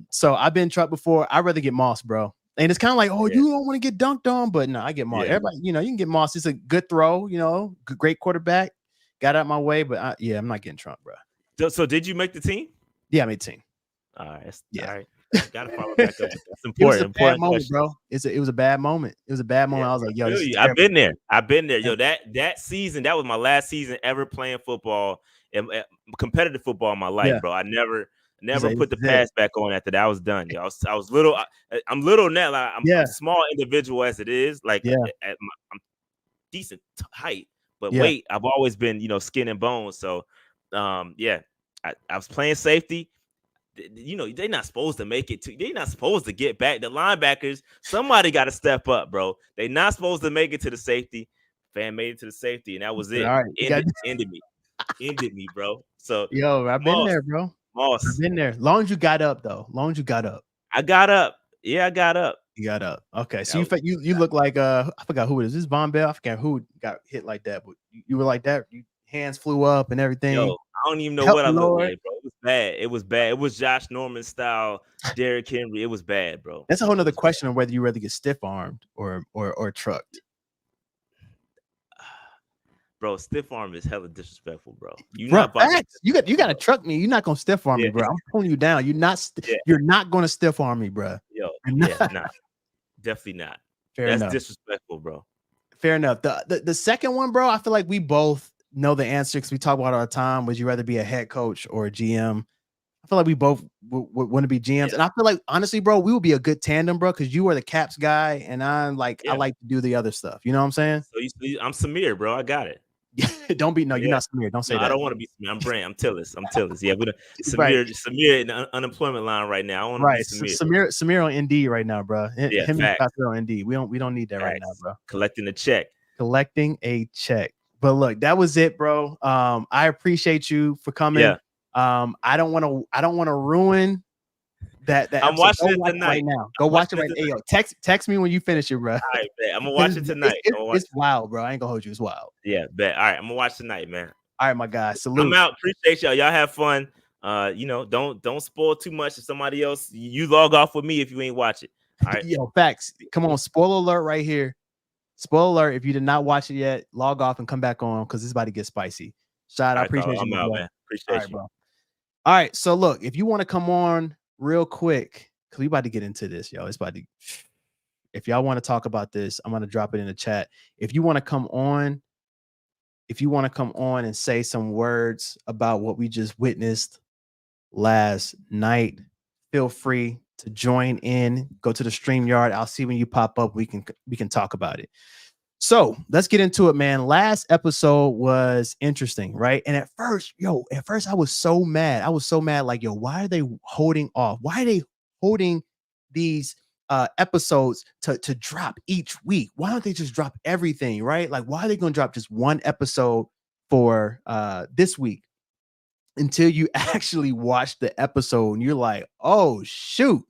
So I've been trucked before. I'd rather get mossed, bro. And it's kind of like, oh, you don't want to get dunked on, but no, I get mossed. Yeah. Everybody, you can get mossed. It's a good throw, great quarterback. Got out my way, but I'm not getting trucked, bro. So did you make the team? Yeah, I made the team. All right. Yeah. All right. Gotta follow back up. That's important. It was a bad moment, question. bro. It was a bad moment. It was a bad moment. Yeah, I was like, yo, I've been there. Yo, that season, that was my last season ever playing football and competitive football in my life, bro. I never put the pass back on after that. I was done. Yo, I was little. I'm little now. Like, I'm a small individual as it is. Like I'm decent height, but weight. I've always been, skin and bones. So, I was playing safety. They're not supposed to make it they're not supposed to get back. The linebackers, somebody got to step up, bro. They're not supposed to make it to the safety. Fan made it to the safety, and that was it. All right. Ended me, bro. So yo, I've been there, bro. Moss. I've been there. Long as you got up, though. I got up. Yeah, I got up. You got up. Okay. So you look like I forgot who it is. This is Von Bell. I forgot who got hit like that, but you were like that. Hands flew up and everything. Yo, I don't even know what I looked like, bro. It was bad. It was bad. It was Josh Norman style, Derrick Henry. It was bad, bro. That's a whole nother question of whether you rather get stiff armed or trucked. Bro, stiff arm is hella disrespectful, bro. You got to truck me. You're not gonna stiff arm me, bro. I'm pulling you down. You're not gonna stiff arm me, bro. Yo, nah, definitely not. That's disrespectful, bro. Fair enough. The second one, bro, I feel like we both know the answer because we talk about it all the time. Would you rather be a head coach or a GM? I feel like we both want to be GMs. And I feel like, honestly, bro, we would be a good tandem, bro, because you are the caps guy and I'm like, I like to do the other stuff. You know what I'm saying? So I'm Samir, bro. I got it. You're not Samir. Don't say that. I don't want to be Samir. I'm Brand. I'm Tillis. Yeah, we Samir in the unemployment line right now. I want to be Samir. Samir on Indeed right now, bro. Him and Pastor on Indeed. We don't need that right now, bro. Collecting a check. But look, that was it, bro. I appreciate you for coming. Yeah. I don't want to ruin that. I'm watching it tonight right now. Go watch it right now. Yo, text me when you finish it, bro. All right, bet. I'm gonna watch it tonight. It's wild, bro. I ain't gonna hold you. It's wild. Yeah, bet. All right, I'm gonna watch tonight, man. All right, my guy. Salute. I'm out. Appreciate y'all. Y'all have fun. Don't spoil too much to somebody else. You log off with me if you ain't watch it. All right. Yo, facts. Come on, spoiler alert right here. Spoiler alert. If you did not watch it yet, log off and come back on because it's about to get spicy. Shad, I appreciate you. I'm out, man. Appreciate you. Bro. All right. So look, if you want to come on real quick, because we about to get into this, yo. It's about to. If y'all want to talk about this, I'm gonna drop it in the chat. If you want to come on and say some words about what we just witnessed last night, feel free to join in. Go to the StreamYard. I'll see when you pop up. We can talk about it. So let's get into it, man. Last episode was interesting, right? And at first I was so mad. Like, yo, why are they holding off? Why are they holding these episodes to drop each week? Why don't they just drop everything, right? Like, why are they going to drop just one episode for this week? Until you actually watch the episode and you're like, oh shoot,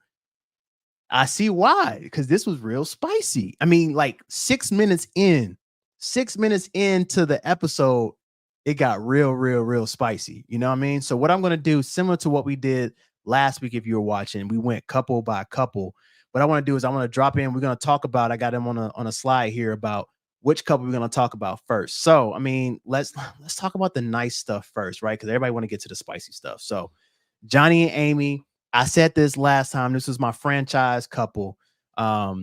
I see why, because this was real spicy. I mean, like 6 minutes into the episode, it got real spicy. You know what I mean? So what I'm going to do, similar to what we did last week, if you were watching, we went couple by couple. What I want to do is I want to drop in. We're going to talk about, I got him on a slide here about which couple we're going to talk about first. So, I mean, let's talk about the nice stuff first, right? Because everybody want to get to the spicy stuff. So Johnny and Amy, I said this last time. This was my franchise couple. I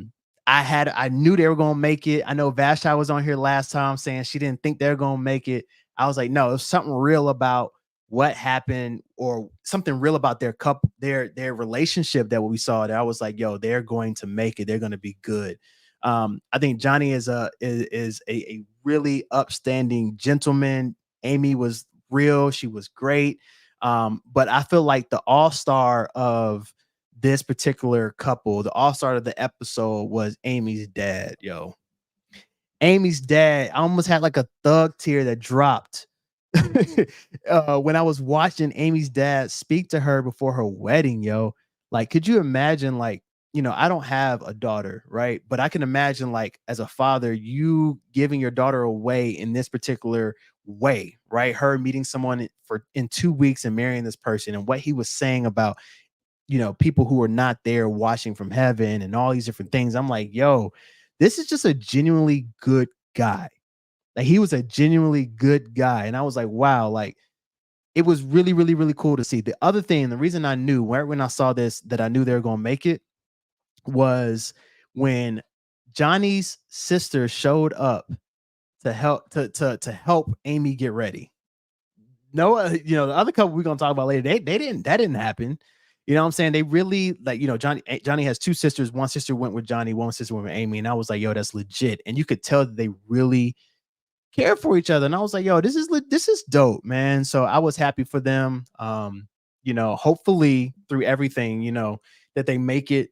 knew they were gonna make it. I know Vashti was on here last time saying she didn't think they were gonna make it. I was like, no, there's something real about what happened, or something real about their couple, their relationship that we saw there. I was like, yo, they're going to make it. They're going to be good. I think Johnny is a really upstanding gentleman. Amy was real. She was great. But I feel like the all-star of this particular couple, the all-star of the episode was Amy's dad, yo. Amy's dad, I almost had like a thug tear that dropped when I was watching Amy's dad speak to her before her wedding, yo. Like, could you imagine, like, you know, I don't have a daughter, right? But I can imagine, like, as a father, you giving your daughter away in this particular way, right? Her meeting someone in 2 weeks and marrying this person, and what he was saying about, you know, people who are not there watching from heaven and all these different things. I'm like, yo, this is just a genuinely good guy. Like, he was a genuinely good guy. And I was like, wow, like, it was really, really, really cool to see. The other thing, the reason I knew when I saw this, that I knew they were going to make it, was when Johnny's sister showed up to help Amy get ready. No, you know, the other couple we're gonna talk about later, that didn't happen. You know what I'm saying? They really, like, you know, Johnny has two sisters. One sister went with Johnny, one sister went with Amy, and I was like, yo, that's legit. And you could tell that they really care for each other. And I was like, yo, this is dope, man. So I was happy for them. You know, hopefully through everything, you know, that they make it.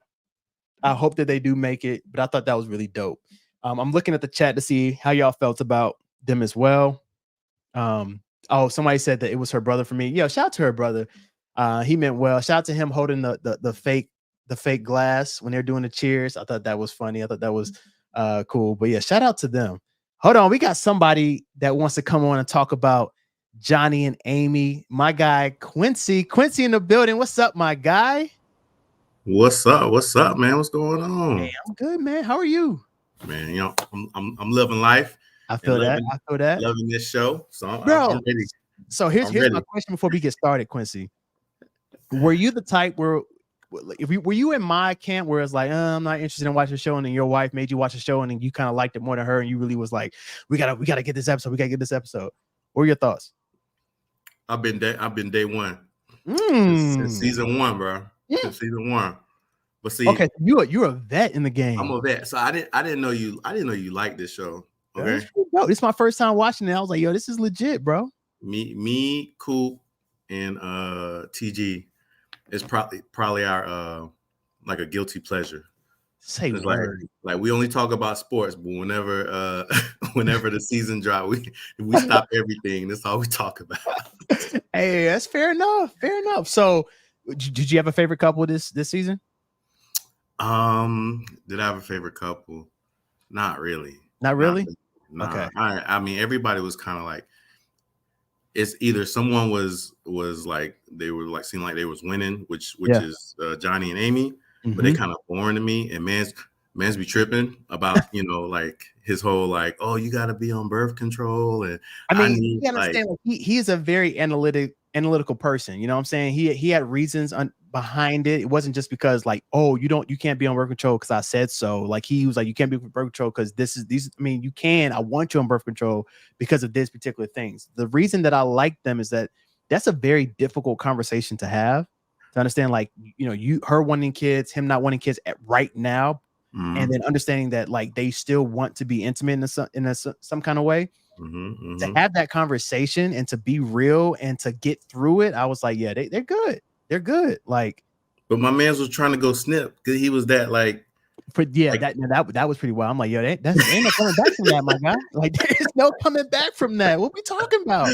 I hope that they do make it, but I thought that was really dope. I'm looking at the chat to see how y'all felt about them as well. Oh, somebody said that it was her brother for me. Yo, shout out to her brother. He meant well. Shout out to him holding the fake glass when they're doing the cheers. I thought that was funny. I thought that was cool. But yeah, shout out to them. Hold on, we got somebody that wants to come on and talk about Johnny and Amy. My guy Quincy in the building. What's up, my guy? What's up, man? What's going on? Hey, I'm good, man. How are you? Man, you know, I'm living life. I feel that. Loving this show. So I'm ready. So here's my question before we get started, Quincy. Were you the type where, were you in my camp where it's like, I'm not interested in watching the show, and then your wife made you watch the show and then you kind of liked it more than her, and you really was like, we gotta get this episode. We gotta get this episode. What were your thoughts? I've been day one. Since season one, bro. Since season one. But see, okay, you're a vet in the game. I'm a vet. So I didn't know you liked this show. Okay. Yo, this is my first time watching it. I was like, yo, this is legit, bro. Me, Coop, and TG is probably our like a guilty pleasure. Say word. Like we only talk about sports, but whenever the season drop, we stop everything. That's all we talk about. Hey, that's fair enough. So did you have a favorite couple this season? Did I have a favorite couple? Not really. Not really? No. Okay. I mean, everybody was kind of like, it's either someone was like, they were like, seemed like they was winning, which is Johnny and Amy, but they kind of boring to me. And man's be tripping about, you know, like his whole like, oh, you got to be on birth control. And I mean, you understand, like, he is a very analytical person. You know what I'm saying? He had reasons behind it. It wasn't just because like, oh, you can't be on birth control because I said so. Like he was like, you can't be on birth control because you can. I want you on birth control because of this particular things. The reason that I like them is that that's a very difficult conversation to have, to understand, like, her wanting kids, him not wanting kids right now, and then understanding that like they still want to be intimate in some kind of way. To have that conversation and to be real and to get through it, I was like, yeah, they're good. They're good. Like, but my man was trying to go snip because he was that like. That was pretty wild. I'm like, yo, ain't no coming back from that, my guy. Like, there's no coming back from that. What we talking about?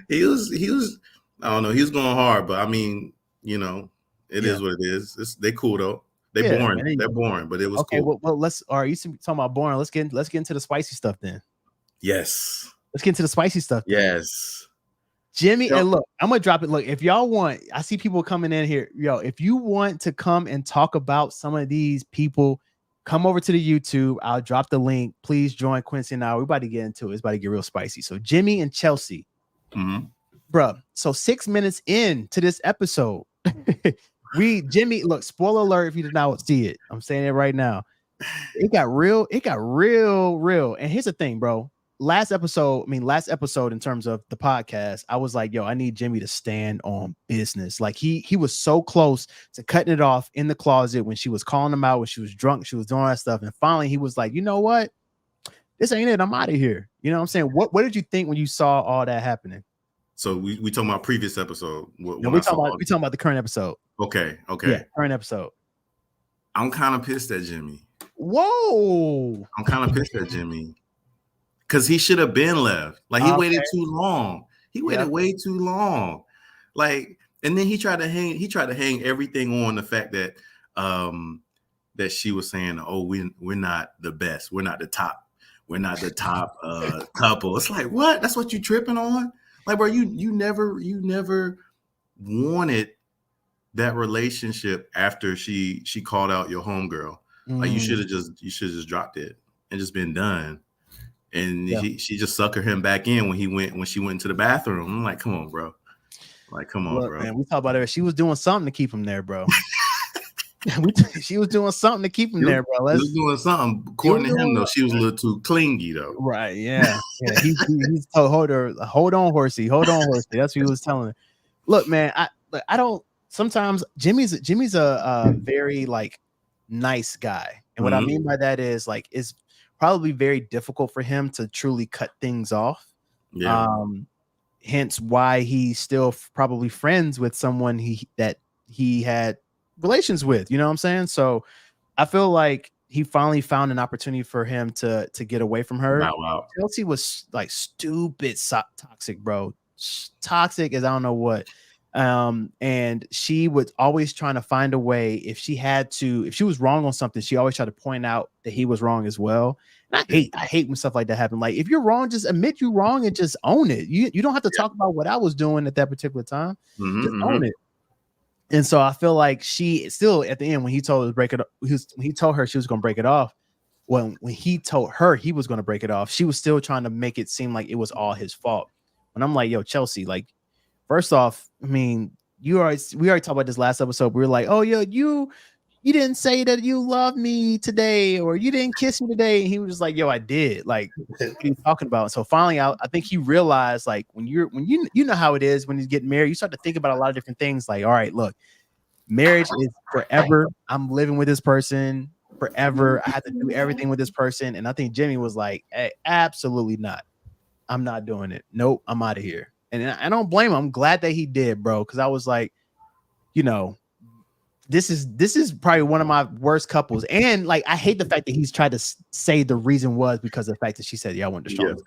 He was. I don't know. He was going hard, but I mean, it is what it is. They cool though. They boring. Man, they're boring, but it was okay. Cool. Well, all right. You talking about boring? Let's get into the spicy stuff then. Yes. Let's get into the spicy stuff. Yes. Jimmy, and look, I'm gonna drop it. Look, if y'all want, I see people coming in here. Yo, if you want to come and talk about some of these people, come over to the YouTube. I'll drop the link. Please join Quincy and I. We're about to get into it. It's about to get real spicy. So Jimmy and Chelsea, bruh. So 6 minutes into this episode, Jimmy, look, spoiler alert if you did not see it. I'm saying it right now. It got real. And here's the thing, bro. Last episode in terms of the podcast, I was like, yo, I need Jimmy to stand on business. Like he was so close to cutting it off in the closet when she was calling him out, when she was drunk, she was doing that stuff. And finally he was like, you know what? This ain't it. I'm out of here. You know what I'm saying? What did you think when you saw all that happening? So we talking about previous episode. We talking about the current episode. Okay. Yeah, current episode. I'm kind of pissed at Jimmy. Whoa. I'm kind of pissed at Jimmy. Because he should have been left. Like he waited too long. He waited way too long. Like, and then he tried to hang everything on the fact that that she was saying, oh, we're not the best. We're not the top. We're not the top couple. It's like, what? That's what you tripping on? Like, bro, you never wanted that relationship after she called out your homegirl. Like you should have just dropped it and just been done. And she just suckered him back in when she went into the bathroom. I'm like, come on, bro. Like, come on, bro. Man, we talk about it. She was doing something to keep him there, bro. She was doing something to keep him there, bro. She was doing something. According to him, though, she was a little too clingy, though. Right? Yeah. He's told her, hold on, horsey. That's what he was telling her. Look, man, I don't. Sometimes Jimmy's a very like nice guy, and what I mean by that is like it's probably very difficult for him to truly cut things off. Yeah. Hence why he's still probably friends with someone that he had relations with. You know what I'm saying? So I feel like he finally found an opportunity for him to get away from her. Wow. Chelsea was like stupid toxic, bro. Toxic as I don't know what. And she was always trying to find a way if she was wrong on something, she always tried to point out that he was wrong as well. And I hate when stuff like that happen. Like if you're wrong, just admit you're wrong and just own it. You don't have to talk about what I was doing at that particular time. Just own it. And so I feel like she still at the end when he told her to break it up, he told her she was going to break it off. When he told her he was going to break it off, she was still trying to make it seem like it was all his fault. And I'm like, yo, Chelsea, like, first off, I mean, we already talked about this last episode. We were like, oh, yo, you didn't say that you love me today, or you didn't kiss me today. And he was just like, yo, I did. Like, what are you talking about? So finally, I think he realized, like, when you know how it is when you get married, you start to think about a lot of different things. Like, all right, look, marriage is forever. I'm living with this person forever. I have to do everything with this person. And I think Jimmy was like, hey, absolutely not. I'm not doing it. Nope, I'm out of here. And I don't blame him. I'm glad that he did, bro. Because I was like, this is probably one of my worst couples. And like, I hate the fact that he's tried to say the reason was because of the fact that she said, yeah, I want the strongest.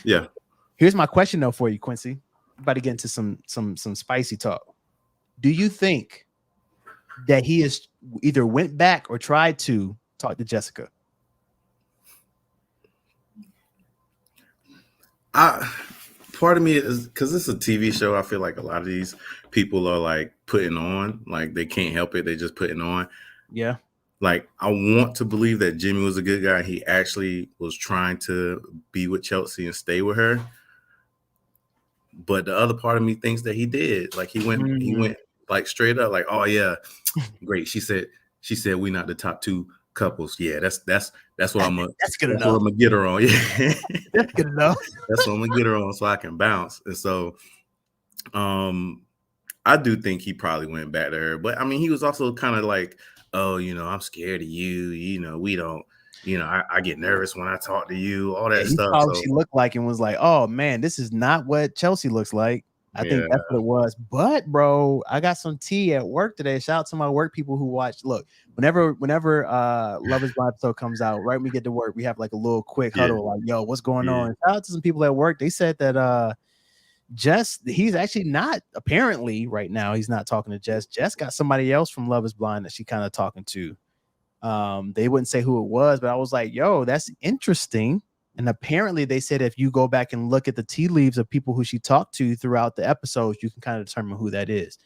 Yeah. Here's my question though for you, Quincy. I'm about to get into some spicy talk. Do you think that he has either went back or tried to talk to Jessica? Part of me is because it's a TV show. I feel like a lot of these people are like putting on, like they can't help it. They just putting on. Yeah. Like I want to believe that Jimmy was a good guy. He actually was trying to be with Chelsea and stay with her. But the other part of me thinks that he did. Like he went like straight up, like, oh yeah, great. She said we not the top 2 couples. Yeah, that's what I'm gonna That's good that's enough. what I'm gonna get her on. Yeah, That's good enough. that's what I'm gonna get her on so I can bounce. And so, I do think he probably went back to her, but I mean, he was also kind of like, oh, I'm scared of you. We don't. I get nervous when I talk to you. All that He stuff. saw So what she looked like and was like, "Oh man, this is not what Chelsea looks like." I think that's what it was. But bro, I got some tea at work today. Shout out to my work people who watch. Look, whenever Love Is Blind episode comes out, right when we get to work, we have like a little quick huddle, like, yo, what's going on? Shout out to some people at work. They said that Jess, he's actually not, apparently right now, he's not talking to Jess. Jess got somebody else from Love Is Blind that she kind of talking to. They wouldn't say who it was, but I was like, yo, that's interesting. And apparently they said if you go back and look at the tea leaves of people who she talked to throughout the episodes, you can kind of determine who that is.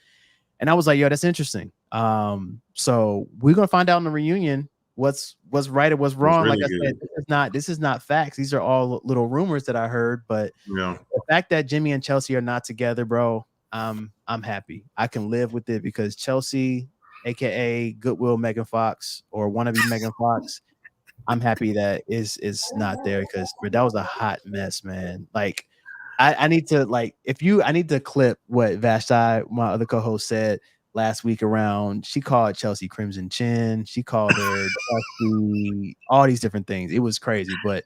And I was like, yo, that's interesting. So we're gonna find out in the reunion what's right or what's wrong. Really, like I said, this is not facts. These are all little rumors that I heard. But the fact that Jimmy and Chelsea are not together, bro, I'm happy. I can live with it because Chelsea, aka Goodwill Megan Fox or wannabe Megan Fox, I'm happy that is not there because that was a hot mess, man. Like I need to I need to clip what Vashti, my other co-host, said last week around. She called Chelsea Crimson Chin. She called her Dusty, all these different things. It was crazy, but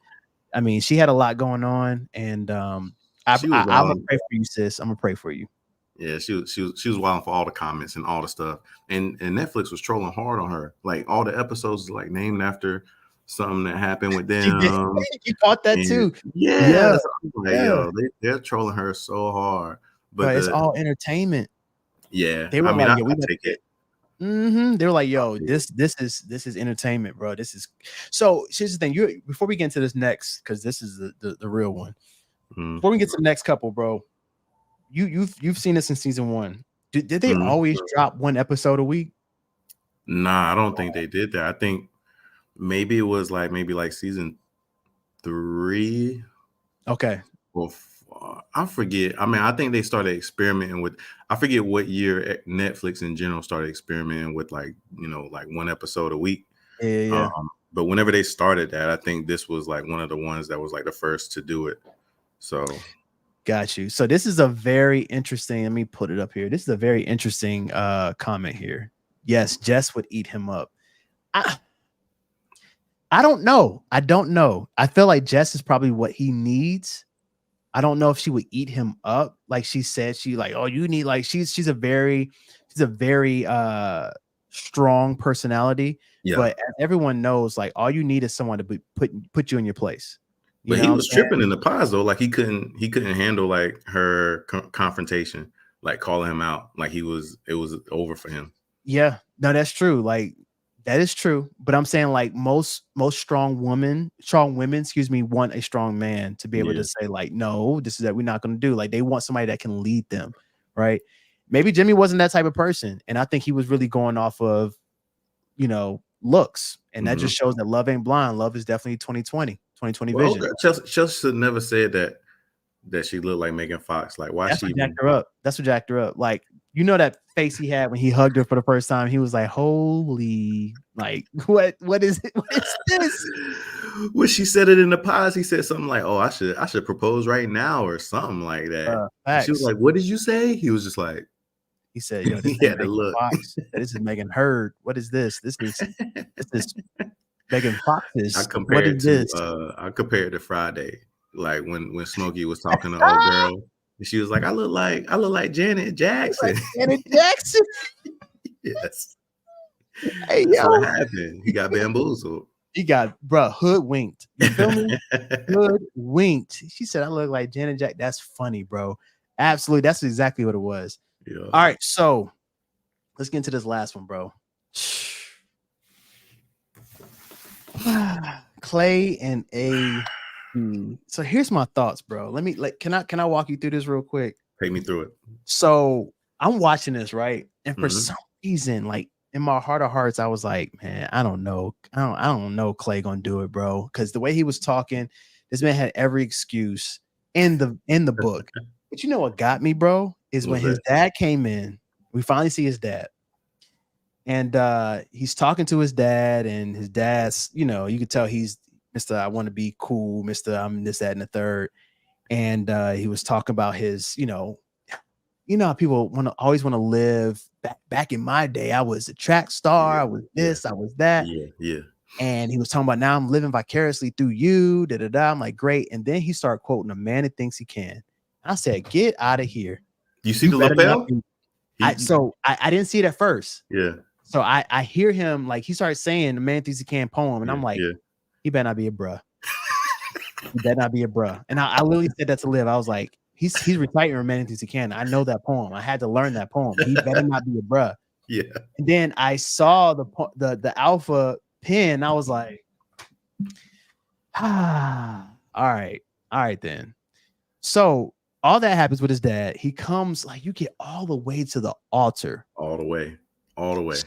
I mean, she had a lot going on, and I'm gonna pray for you, sis. I'm gonna pray for you. Yeah, she was wilding for all the comments and all the stuff, and Netflix was trolling hard on her. Like all the episodes like named after something that happened with them. You caught that too. Yeah. Yo, they're trolling her so hard, but it's all entertainment. Yeah, they were I take it. They were like, yo, this is entertainment, bro. This is so. Here's the thing. Before we get into this next, because this is the real one. Before we get to the next couple, bro, you've seen this in season 1. Did they always drop one episode a week? Nah, I don't think they did that. I think maybe it was like season 3. Okay. Well, I forget. I mean, I think they started experimenting with. I forget what year Netflix in general started experimenting with like one episode a week. Yeah. But whenever they started that, I think this was like one of the ones that was like the first to do it. So. Got you. So this is a very interesting. Let me put it up here. This is a very interesting comment here. Yes, Jess would eat him up. I don't know. I feel like Jess is probably what he needs. I don't know if she would eat him up. Like she said, she like, oh, you need like she's a very strong personality. Yeah. But as everyone knows, like all you need is someone to put you in your place. But he was tripping in the pods though. Like he couldn't handle like her confrontation, like calling him out. Like it was over for him. Yeah, no, that's true. Like that is true. But I'm saying like most strong women, want a strong man to be able to say like, no, this is that we're not going to do. Like they want somebody that can lead them, right? Maybe Jimmy wasn't that type of person, and I think he was really going off of, looks, and that just shows that love ain't blind. Love is definitely 2020 vision. Chelsea never said that she looked like Megan Fox. Like why she jacked her up? That's what jacked her up. Like that face he had when he hugged her for the first time. He was like, "Holy, like what is it? What is this?" When she said it in the pods, he said something like, "Oh, I should propose right now" or something like that. She was like, "What did you say?" He was just like, he said, "Yo, this is Megan Fox. This is Megan Heard. What is this? This is Megan Fox's. I compared it to Friday, like when Smokey was talking to old girl, and she was like, "I look like Janet Jackson." Like Janet Jackson. Yes. Hey, yo, what happened? He got bamboozled. He got hoodwinked. You feel me? Hoodwinked. She said, "I look like Janet Jackson." That's funny, bro. Absolutely, that's exactly what it was. Yeah. All right, so let's get into this last one, bro. Clay and A. So here's my thoughts, bro. Let me can I walk you through this real quick? Take me through it. So I'm watching this, right? And for some reason, like in my heart of hearts, I was like, man, I don't know. I don't know Clay gonna do it, bro. Because the way he was talking, this man had every excuse in the book. But you know what got me, bro, is when his dad came in We finally see his dad. And he's talking to his dad, and his dad's, you could tell he's Mr. I want to be cool, Mr. I'm this, that, and the third. And he was talking about his, how people always want to live. Back in my day, I was a track star. I was this, I was that. Yeah. And he was talking about, now I'm living vicariously through you. Da da da. I'm like, great. And then he started quoting a man that thinks he can. I said, get out of here. You see the lapel? I didn't see it at first. Yeah. So I hear him, like, he started saying the man thinks he can poem, and I'm like, he better not be a bruh. He better not be a bruh. And I literally said that to Liv. I was like, he's reciting a man thinks he can. I know that poem. I had to learn that poem. He better not be a bruh. Yeah. And then I saw the alpha pin. I was like, all right then. So all that happens with his dad. He comes, like, you get all the way to the altar. All the way.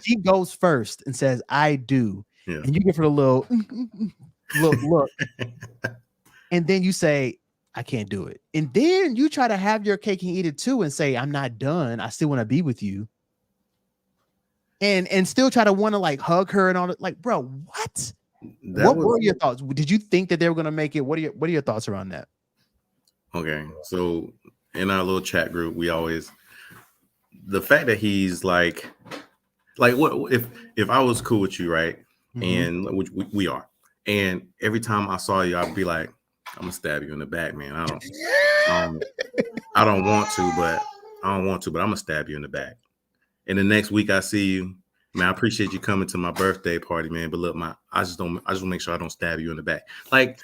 She goes first and says, I do. Yeah. And you give her a little look. And then you say, I can't do it. And then you try to have your cake and eat it too and say, I'm not done. I still want to be with you. And still try to want to, like, hug her and all that. Like, bro, what? What were your thoughts? Did you think that they were going to make it? What are your thoughts around that? Okay. So in our little chat group, we always, the fact that he's like what if I was cool with you, right? Mm-hmm. And which we are, and every time I saw you, I'd be like, I'm gonna stab you in the back, man. I don't want to, but I'm gonna stab you in the back. And the next week I see you, man, I appreciate you coming to my birthday party, man. But look, I just want to make sure I don't stab you in the back. Like,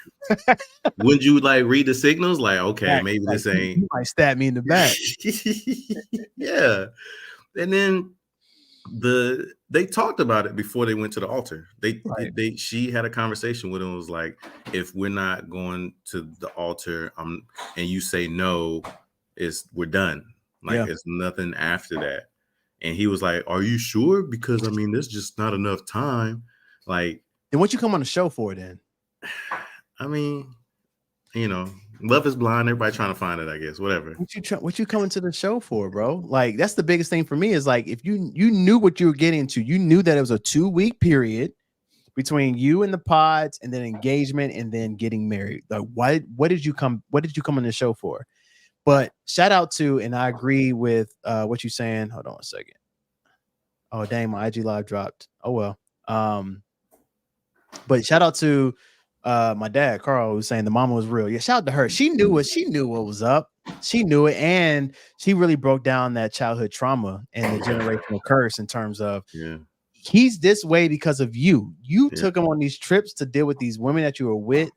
wouldn't you, like, read the signals? Like, okay, maybe this ain't. You might stab me in the back. Yeah. And then they talked about it before they went to the altar. She had a conversation with him. It was like, if we're not going to the altar, and you say no, we're done. Like, it's nothing after that. And he was like, are you sure? Because I mean, there's just not enough time. Like, then what you come on the show for then? I mean, love is blind. Everybody trying to find it, I guess. Whatever. What you coming to the show for, bro? Like, that's the biggest thing for me is, like, if you knew what you were getting into, you knew that it was a 2-week period between you and the pods, and then engagement, and then getting married. Like, what did you come on the show for? But shout out to, and I agree with what you're saying. Hold on a second. Oh, dang, my IG live dropped. Oh well. But shout out to my dad, Carl, who's saying the mama was real. Yeah, shout out to her. She knew what was up. She knew it, and she really broke down that childhood trauma and the generational curse in terms of he's this way because of you. You took him on these trips to deal with these women that you were with,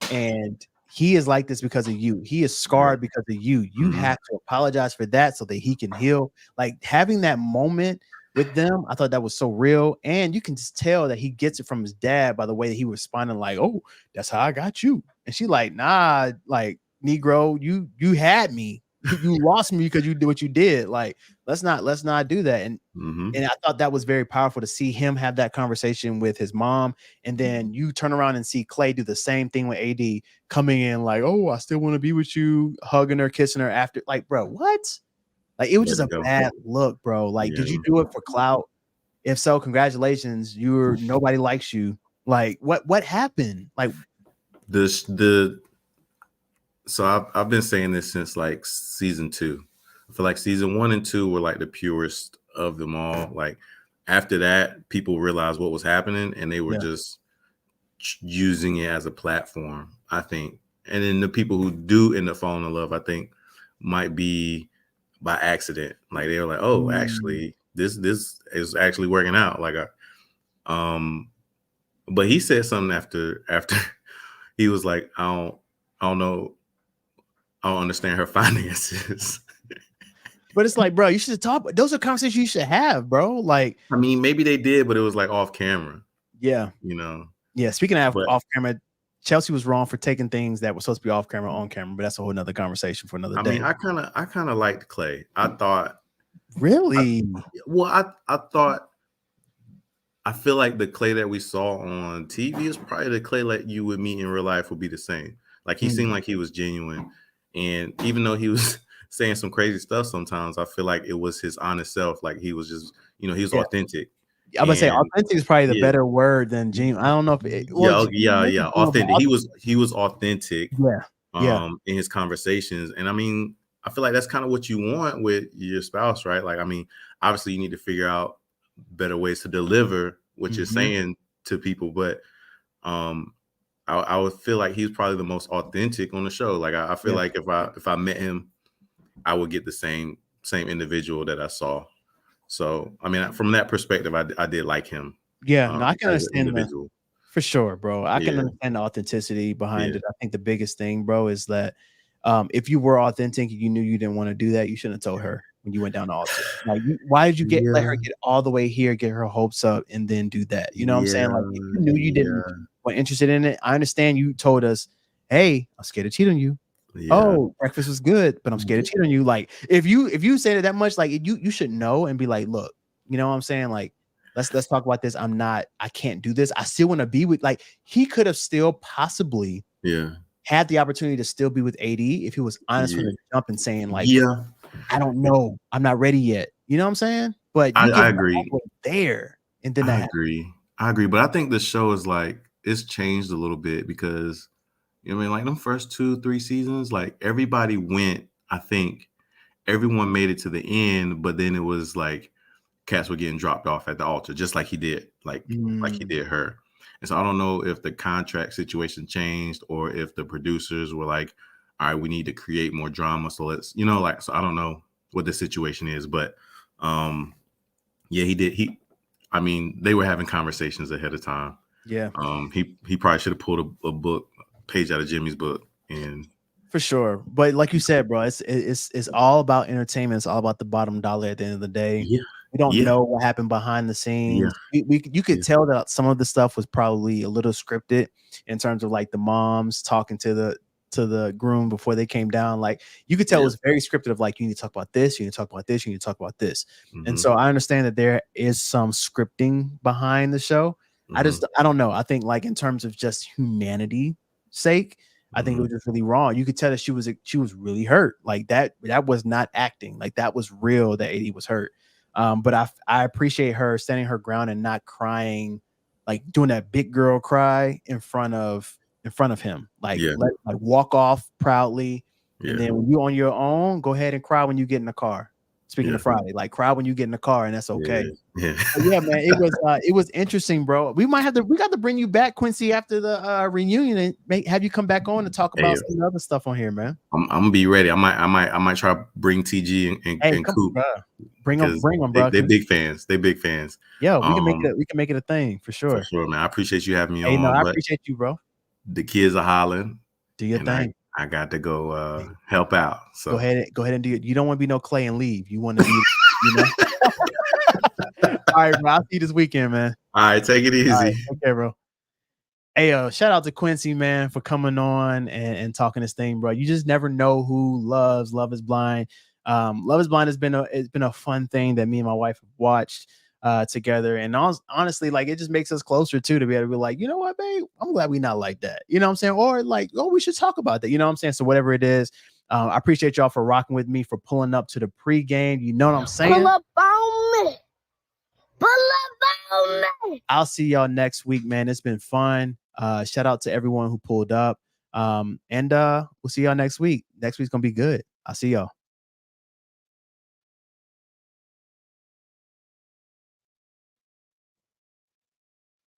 and he is like this because of you. He is scarred because of you. You have to apologize for that so that he can heal. Like, having that moment with them, I thought that was so real. And you can just tell that he gets it from his dad by the way that he was responding, like, oh, that's how I got you. And she like, nah, like, Negro, you had me. You lost me because you did what you did. Like, let's not do that. And and I thought that was very powerful to see him have that conversation with his mom. And then you turn around and see Clay do the same thing with AD, coming in like, oh, I still want to be with you, hugging her, kissing her after. Like, bro, what? Like, it was just a bad look, bro. Like, did you do it for clout? If so, congratulations. Nobody likes you. Like, what happened? Like, so I've been saying this since, like, season 2. I feel like season 1 and 2 were, like, the purest of them all. Like, after that, people realized what was happening, and they were just using it as a platform, I think. And then the people who do end up falling in love, I think, might be by accident. Like, they were like, oh, actually, this is actually working out. Like, but he said something after he was like, I don't know. I don't understand her finances. But it's like, bro, you should talk. Those are conversations you should have, bro. Like, I mean, maybe they did, but it was like off camera. Yeah. Yeah. Speaking of off camera, Chelsea was wrong for taking things that were supposed to be off camera on camera, but that's a whole nother conversation for another day. I mean, I kind of liked Clay. I thought, really? I feel like the Clay that we saw on TV is probably the Clay that you would meet in real life would be the same. Like, he seemed like he was genuine. And even though he was saying some crazy stuff sometimes, I feel like it was his honest self. Like he was just, he was Yeah. authentic. I'm gonna say And authentic is probably the yeah, better word than genuine. I don't know if yeah, authentic. He was authentic yeah, in his conversations. And I mean, I feel like that's kind of what you want with your spouse, right? Like, I mean, obviously you need to figure out better ways to deliver what you're saying to people, but I would feel like he's probably the most authentic on the show. Like I feel like if I met him, I would get the same individual that I saw. So I mean, from that perspective, I did like him. Yeah, no, I can as an understand individual. for sure, bro. I can Yeah. understand the authenticity behind Yeah. it. I think the biggest thing, bro, is that if you were authentic, you knew you didn't want to do that, you shouldn't have told her when you went down the altar. Like, why did you let her get all the way here, get her hopes up, and then do that? You know what I'm saying? Like, if you knew you didn't were interested in it, I understand you told us, "Hey, I'm scared to cheat on you." Yeah. Oh, breakfast was good, but I'm scared to cheat on you. Like, if you say it that much, like you should know and be like, look, you know what I'm saying? Like, let's talk about this. I can't do this. I still want to be with, like, he could have still possibly had the opportunity to still be with AD if he was honest from the jump and saying, like, I don't know, I'm not ready yet. You know what I'm saying? But you I agree. There, and then I agree. But I think the show is like, it's changed a little bit because, you know what I mean, like them first 2-3 seasons, like everybody went. I think everyone made it to the end, but then it was like cats were getting dropped off at the altar, just like he did, like he did her. And so I don't know if the contract situation changed or if the producers were like, all right, we need to create more drama. So let's, so I don't know what the situation is, but yeah, he did. I mean, they were having conversations ahead of time. Yeah. He probably should have pulled a page out of Jimmy's book. And for sure. But like you said, bro, it's all about entertainment. It's all about the bottom dollar at the end of the day. Yeah. We don't know what happened behind the scenes. You could tell that some of the stuff was probably a little scripted in terms of like the moms talking to the groom before they came down. Like, you could tell it was very scripted of like, you need to talk about this, you need to talk about this, you need to talk about this. And so I understand that there is some scripting behind the show. I don't know. I think, like, in terms of just humanity sake, I think it was just really wrong. You could tell that she was really hurt. Like, that was not acting. Like, that was real, that AD was hurt. But I appreciate her standing her ground and not crying, like doing that big girl cry in front of him. Like, like walk off proudly. And then when you on your own, go ahead and cry when you get in the car. Speaking of Friday, like, cry when you get in the car, and that's okay. Yeah, man, it was interesting, bro. We got to bring you back, Quincy, after the reunion, and have you come back on to talk about some other stuff on here, man. I'm gonna be ready. I might try to bring TG and Coop. Bring them, bro. They're big fans. Yeah, we can make it a thing for sure. For sure, man. I appreciate you having me on. Hey, no, I appreciate you, bro. The kids are hollering. Do your thing. I got to go help out. So go ahead and do it. You don't want to be no Clay and leave. You want to be, you know. All right, bro. I'll see you this weekend, man. All right, take it easy. Right, okay, bro. Hey, shout out to Quincy, man, for coming on and talking this thing, bro. You just never know who loves Love Is Blind. Love Is Blind has been a fun thing that me and my wife have watched together, and honestly, like, it just makes us closer too, to be able to be like, you know what, babe, I'm glad we not like that, you know what I'm saying, or like, oh, we should talk about that, you know what I'm saying. So whatever it is, I appreciate y'all for rocking with me, for pulling up to the pregame, you know what I'm saying. Pull up on me. I'll see y'all next week, man. It's been fun. Shout out to everyone who pulled up, and we'll see y'all next week. Next week's gonna be good. I'll see y'all.